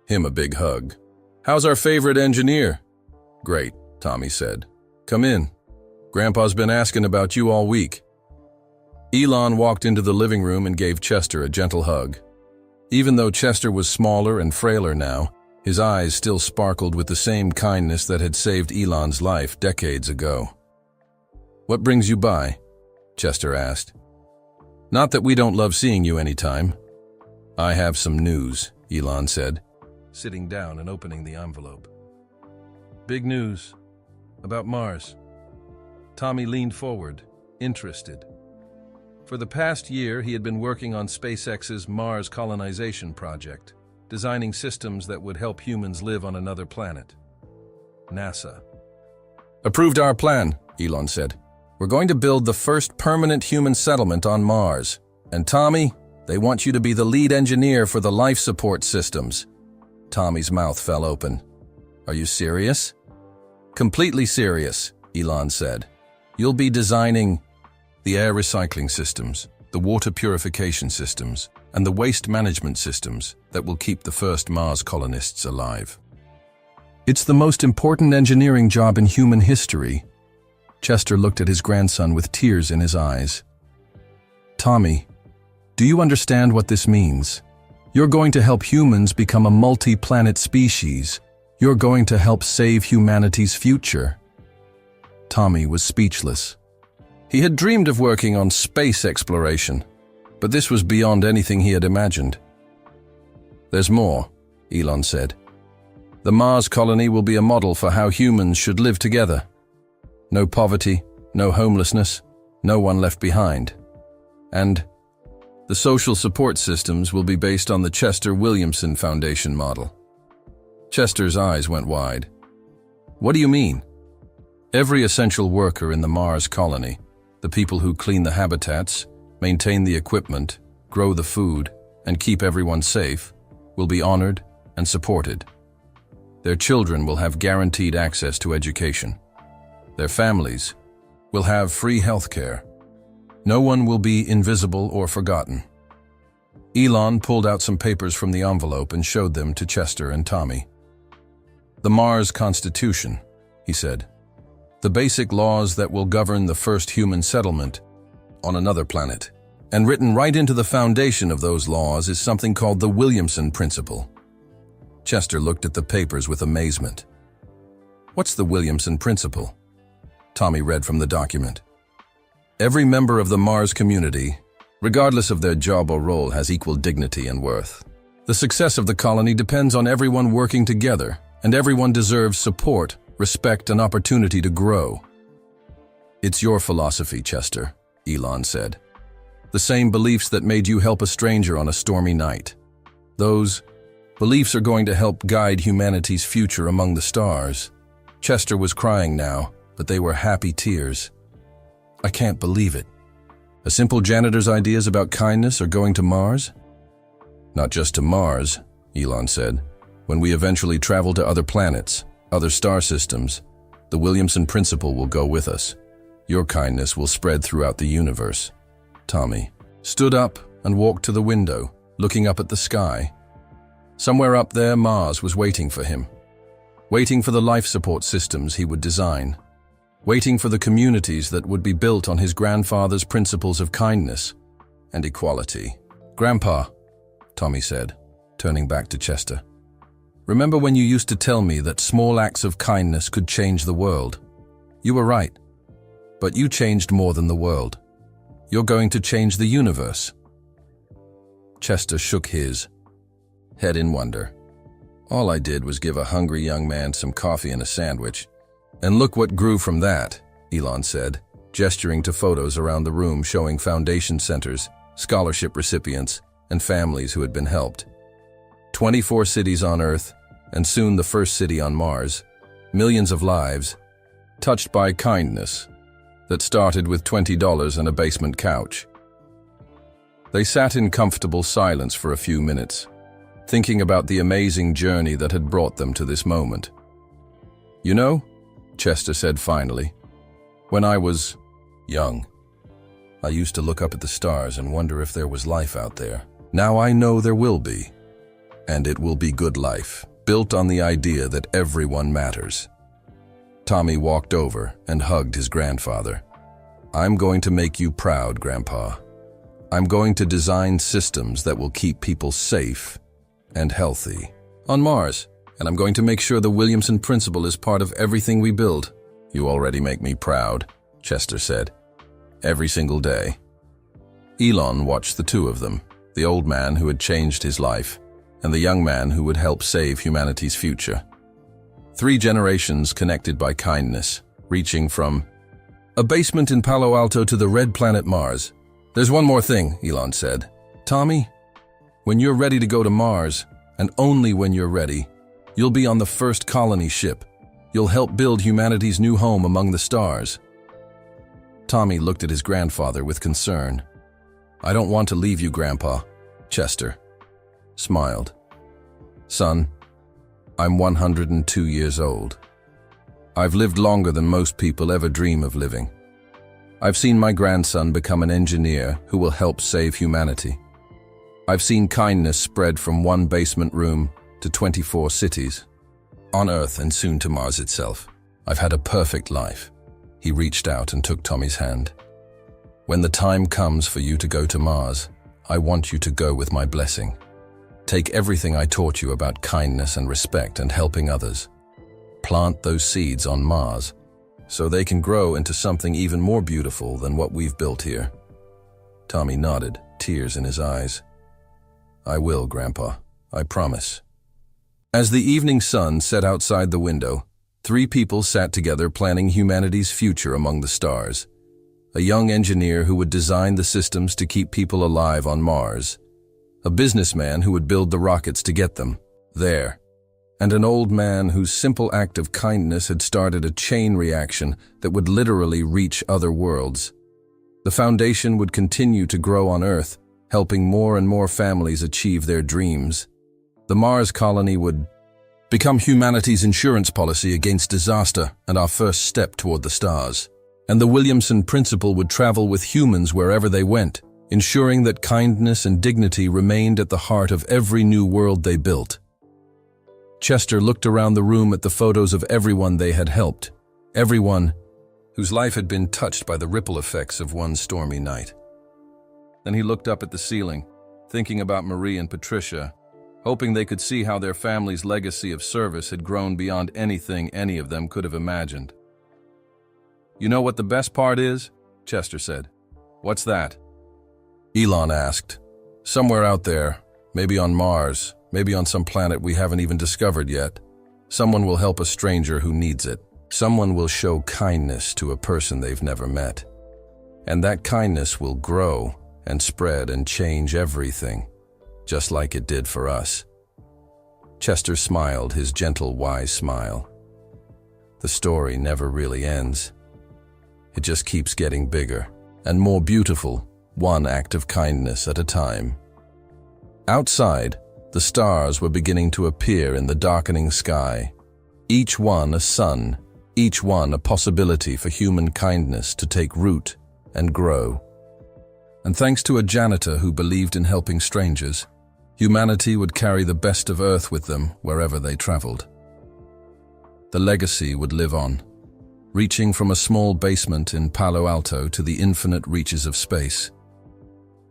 him a big hug. "How's our favorite engineer?" "Great," Tommy said. "Come in. Grandpa's been asking about you all week." Elon walked into the living room and gave Chester a gentle hug. Even though Chester was smaller and frailer now, his eyes still sparkled with the same kindness that had saved Elon's life decades ago. "What brings you by?" Chester asked. "Not that we don't love seeing you anytime." "I have some news," Elon said, sitting down and opening the envelope. "Big news. About Mars." Tommy leaned forward, interested. For the past year, he had been working on SpaceX's Mars colonization project, designing systems that would help humans live on another planet. NASA approved our plan, Elon said. "We're going to build the first permanent human settlement on Mars. And Tommy, they want you to be the lead engineer for the life support systems." Tommy's mouth fell open. "Are you serious?" "Completely serious," Elon said. "You'll be designing the air recycling systems, the water purification systems, and the waste management systems that will keep the first Mars colonists alive. It's the most important engineering job in human history." Chester looked at his grandson with tears in his eyes. "Tommy, do you understand what this means? You're going to help humans become a multi-planet species. You're going to help save humanity's future." Tommy was speechless. He had dreamed of working on space exploration, but this was beyond anything he had imagined. "There's more," Elon said. "The Mars colony will be a model for how humans should live together. No poverty, no homelessness, no one left behind. And the social support systems will be based on the Chester Williamson Foundation model." Chester's eyes went wide. "What do you mean?" "Every essential worker in the Mars colony, the people who clean the habitats, maintain the equipment, grow the food, and keep everyone safe, will be honored and supported. Their children will have guaranteed access to education. Their families will have free health care. No one will be invisible or forgotten." Elon pulled out some papers from the envelope and showed them to Chester and Tommy. "The Mars Constitution," he said. "The basic laws that will govern the first human settlement on another planet. And written right into the foundation of those laws is something called the Williamson Principle." Chester looked at the papers with amazement. "What's the Williamson Principle?" Tommy read from the document. "Every member of the Mars community, regardless of their job or role, has equal dignity and worth. The success of the colony depends on everyone working together, and everyone deserves support, respect, and opportunity to grow." "It's your philosophy, Chester," Elon said. "The same beliefs that made you help a stranger on a stormy night. Those Beliefs are going to help guide humanity's future among the stars. Chester was crying now, but they were happy tears. I can't believe it. A simple janitor's ideas about kindness are going to Mars? Not just to Mars, Elon said. When we eventually travel to other planets, other star systems, the Williamson Principle will go with us. Your kindness will spread throughout the universe. Tommy stood up and walked to the window, looking up at the sky. Somewhere up there, Mars was waiting for him. Waiting for the life support systems he would design. Waiting for the communities that would be built on his grandfather's principles of kindness and equality. Grandpa, Tommy said, turning back to Chester. Remember when you used to tell me that small acts of kindness could change the world? You were right. But you changed more than the world. You're going to change the universe. Chester shook his head in wonder. All I did was give a hungry young man some coffee and a sandwich. And look what grew from that, Elon said, gesturing to photos around the room showing foundation centers, scholarship recipients, and families who had been helped. 24 cities on Earth, and soon the first city on Mars. Millions of lives, touched by kindness, that started with $20 and a basement couch. They sat in comfortable silence for a few minutes, thinking about the amazing journey that had brought them to this moment. You know, Chester said finally, when I was young, I used to look up at the stars and wonder if there was life out there. Now I know there will be, and it will be good life, built on the idea that everyone matters. Tommy walked over and hugged his grandfather. I'm going to make you proud, Grandpa. I'm going to design systems that will keep people safe and healthy on Mars, and I'm going to make sure the Williamson Principle is part of everything we build. You already make me proud, Chester said. Every single day. Elon watched the two of them, the old man who had changed his life, and the young man who would help save humanity's future. 3 generations connected by kindness, reaching from a basement in Palo Alto to the red planet Mars. There's one more thing, Elon said. Tommy, when you're ready to go to Mars, and only when you're ready, you'll be on the first colony ship. You'll help build humanity's new home among the stars. Tommy looked at his grandfather with concern. I don't want to leave you, Grandpa. Chester smiled. Son, I'm 102 years old. I've lived longer than most people ever dream of living. I've seen my grandson become an engineer who will help save humanity. I've seen kindness spread from one basement room to 24 cities, on Earth and soon to Mars itself. I've had a perfect life. He reached out and took Tommy's hand. When the time comes for you to go to Mars, I want you to go with my blessing. Take everything I taught you about kindness and respect and helping others. Plant those seeds on Mars so they can grow into something even more beautiful than what we've built here. Tommy nodded, tears in his eyes. I will, Grandpa. I promise. As the evening sun set outside the window, 3 people sat together planning humanity's future among the stars. A young engineer who would design the systems to keep people alive on Mars. A businessman who would build the rockets to get them there. And an old man whose simple act of kindness had started a chain reaction that would literally reach other worlds. The foundation would continue to grow on Earth, helping more and more families achieve their dreams. The Mars colony would become humanity's insurance policy against disaster and our first step toward the stars. And the Williamson Principle would travel with humans wherever they went, ensuring that kindness and dignity remained at the heart of every new world they built. Chester looked around the room at the photos of everyone they had helped, everyone whose life had been touched by the ripple effects of one stormy night. Then he looked up at the ceiling, thinking about Marie and Patricia, hoping they could see how their family's legacy of service had grown beyond anything any of them could have imagined. You know what the best part is? Chester said. What's that? Elon asked. Somewhere out there, maybe on Mars, maybe on some planet we haven't even discovered yet, someone will help a stranger who needs it. Someone will show kindness to a person they've never met. And that kindness will grow and spread and change everything, just like it did for us. Chester smiled his gentle, wise smile. The story never really ends. It just keeps getting bigger and more beautiful, one act of kindness at a time. Outside, the stars were beginning to appear in the darkening sky, each one a sun, each one a possibility for human kindness to take root and grow. And thanks to a janitor who believed in helping strangers, humanity would carry the best of Earth with them wherever they traveled. The legacy would live on, reaching from a small basement in Palo Alto to the infinite reaches of space,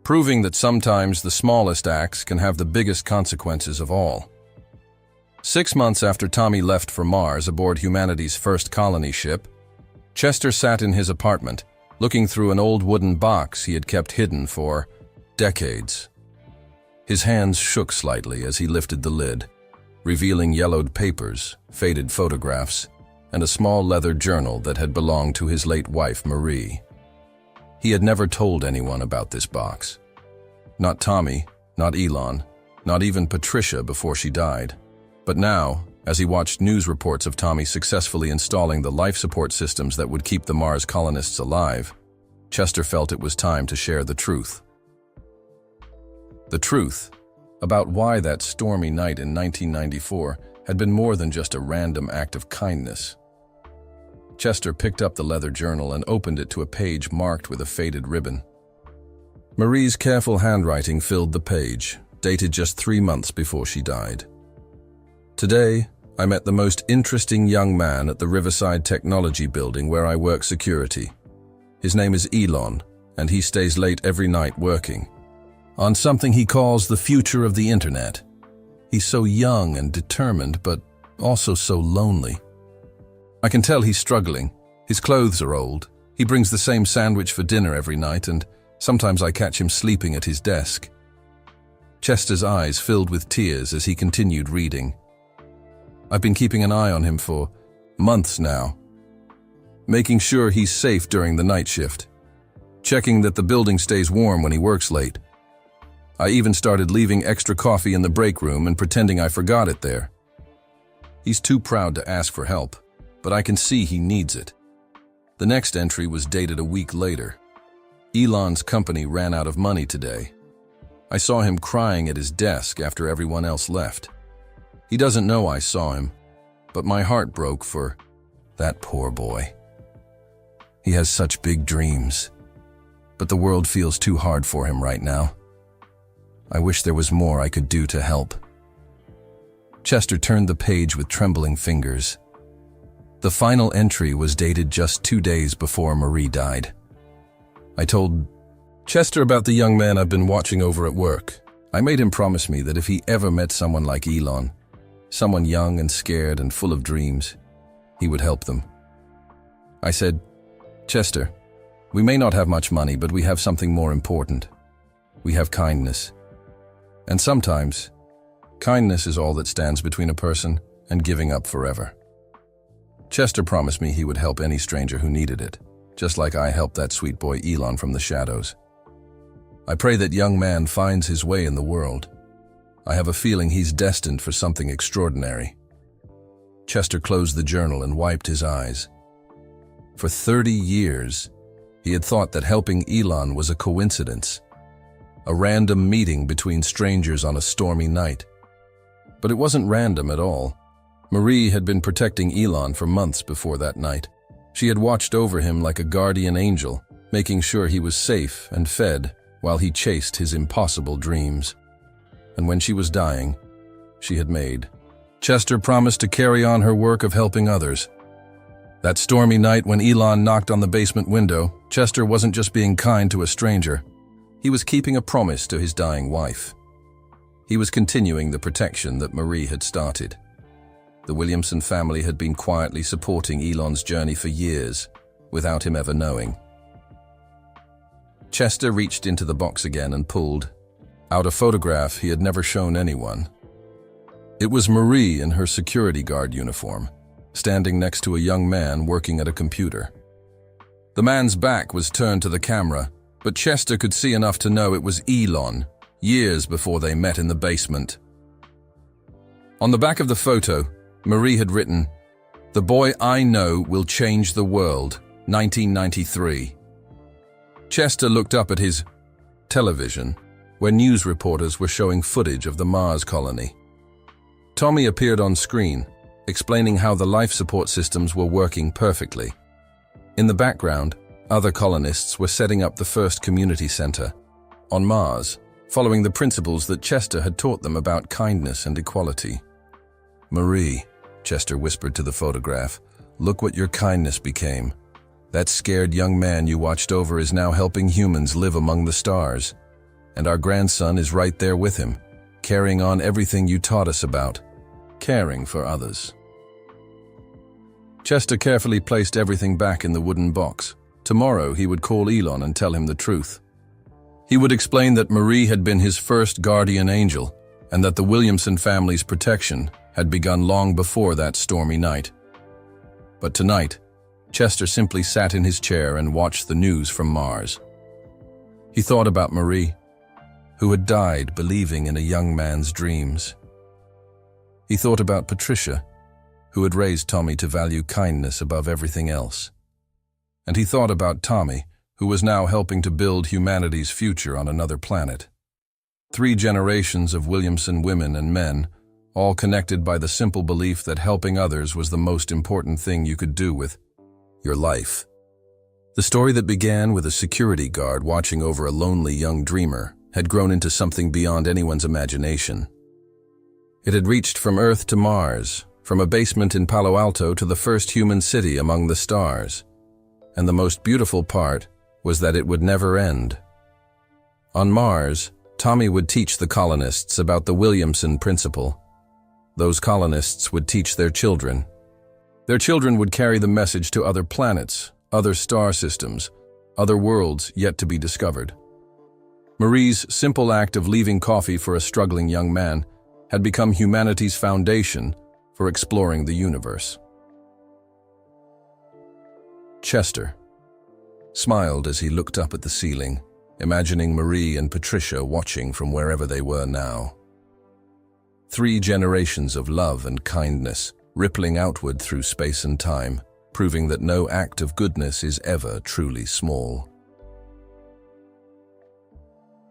proving that sometimes the smallest acts can have the biggest consequences of all. 6 months after Tommy left for Mars aboard humanity's first colony ship, Chester sat in his apartment, looking through an old wooden box he had kept hidden for decades. His hands shook slightly as he lifted the lid, revealing yellowed papers, faded photographs, and a small leather journal that had belonged to his late wife, Marie. He had never told anyone about this box. Not Tommy, not Elon, not even Patricia before she died. But now, as he watched news reports of Tommy successfully installing the life support systems that would keep the Mars colonists alive, Chester felt it was time to share the truth. The truth about why that stormy night in 1994 had been more than just a random act of kindness. Chester picked up the leather journal and opened it to a page marked with a faded ribbon. Marie's careful handwriting filled the page, dated just 3 months before she died. Today, I met the most interesting young man at the Riverside Technology Building where I work security. His name is Elon, and he stays late every night working on something he calls the future of the internet. He's so young and determined, but also so lonely. I can tell he's struggling. His clothes are old. He brings the same sandwich for dinner every night, and sometimes I catch him sleeping at his desk. Chester's eyes filled with tears as he continued reading. I've been keeping an eye on him for months now, making sure he's safe during the night shift, checking that the building stays warm when he works late. I even started leaving extra coffee in the break room and pretending I forgot it there. He's too proud to ask for help, but I can see he needs it. The next entry was dated a week later. Elon's company ran out of money today. I saw him crying at his desk after everyone else left. He doesn't know I saw him, but my heart broke for that poor boy. He has such big dreams, but the world feels too hard for him right now. I wish there was more I could do to help. Chester turned the page with trembling fingers. The final entry was dated just 2 days before Marie died. I told Chester about the young man I've been watching over at work. I made him promise me that if he ever met someone like Elon, someone young and scared and full of dreams, he would help them. I said, Chester, we may not have much money, but we have something more important. We have kindness. And sometimes, kindness is all that stands between a person and giving up forever. Chester promised me he would help any stranger who needed it, just like I helped that sweet boy Elon from the shadows. I pray that young man finds his way in the world. I have a feeling he's destined for something extraordinary. Chester closed the journal and wiped his eyes. For 30 years, he had thought that helping Elon was a coincidence, a random meeting between strangers on a stormy night. But it wasn't random at all. Marie had been protecting Elon for months before that night. She had watched over him like a guardian angel, making sure he was safe and fed while he chased his impossible dreams. And when she was dying, she had made Chester promised to carry on her work of helping others. That stormy night when Elon knocked on the basement window, Chester wasn't just being kind to a stranger. He was keeping a promise to his dying wife. He was continuing the protection that Marie had started. The Williamson family had been quietly supporting Elon's journey for years, without him ever knowing. Chester reached into the box again and pulled out a photograph he had never shown anyone. It was Marie in her security guard uniform, standing next to a young man working at a computer. The man's back was turned to the camera, but Chester could see enough to know it was Elon, years before they met in the basement. On the back of the photo, Marie had written, "The boy I know will change the world, 1993. Chester looked up at his television, where news reporters were showing footage of the Mars colony. Tommy appeared on screen, explaining how the life support systems were working perfectly. In the background, other colonists were setting up the first community center on Mars, following the principles that Chester had taught them about kindness and equality. "Marie," Chester whispered to the photograph, "look what your kindness became. That scared young man you watched over is now helping humans live among the stars. And our grandson is right there with him, carrying on everything you taught us about, caring for others." Chester carefully placed everything back in the wooden box. Tomorrow he would call Elon and tell him the truth. He would explain that Marie had been his first guardian angel, and that the Williamson family's protection had begun long before that stormy night. But tonight, Chester simply sat in his chair and watched the news from Mars. He thought about Marie, who had died believing in a young man's dreams. He thought about Patricia, who had raised Tommy to value kindness above everything else. And he thought about Tommy, who was now helping to build humanity's future on another planet. 3 generations of Williamson women and men, all connected by the simple belief that helping others was the most important thing you could do with your life. The story that began with a security guard watching over a lonely young dreamer had grown into something beyond anyone's imagination. It had reached from Earth to Mars, from a basement in Palo Alto to the first human city among the stars. And the most beautiful part was that it would never end. On Mars, Tommy would teach the colonists about the Williamson principle. Those colonists would teach their children. Their children would carry the message to other planets, other star systems, other worlds yet to be discovered. Marie's simple act of leaving coffee for a struggling young man had become humanity's foundation for exploring the universe. Chester smiled as he looked up at the ceiling, imagining Marie and Patricia watching from wherever they were now. 3 generations of love and kindness, rippling outward through space and time, proving that no act of goodness is ever truly small.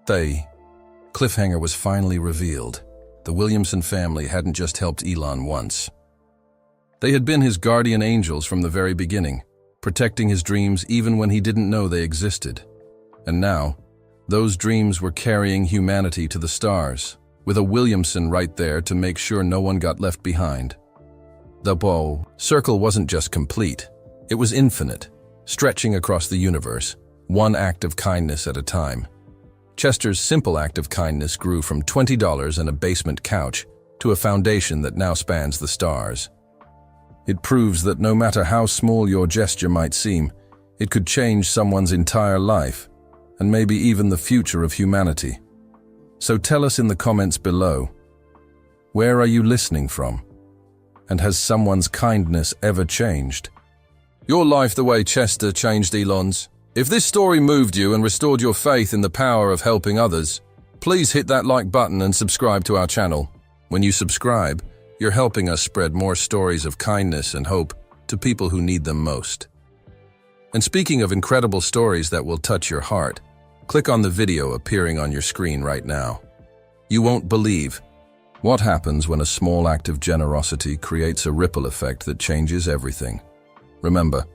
The cliffhanger was finally revealed. The Williamson family hadn't just helped Elon once. They had been his guardian angels from the very beginning, protecting his dreams even when he didn't know they existed. And now, those dreams were carrying humanity to the stars, with a Williamson right there to make sure no one got left behind. The circle wasn't just complete, it was infinite, stretching across the universe, one act of kindness at a time. Chester's simple act of kindness grew from $20 and a basement couch to a foundation that now spans the stars. It proves that no matter how small your gesture might seem, it could change someone's entire life, and maybe even the future of humanity. So tell us in the comments below, where are you listening from? And has someone's kindness ever changed your life the way Chester changed Elon's? If this story moved you and restored your faith in the power of helping others, please hit that like button and subscribe to our channel. When you subscribe, you're helping us spread more stories of kindness and hope to people who need them most. And speaking of incredible stories that will touch your heart, click on the video appearing on your screen right now. You won't believe what happens when a small act of generosity creates a ripple effect that changes everything. Remember,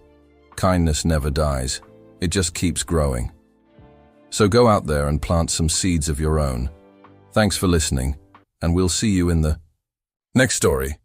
kindness never dies. It just keeps growing. So go out there and plant some seeds of your own. Thanks for listening, and we'll see you in the next story.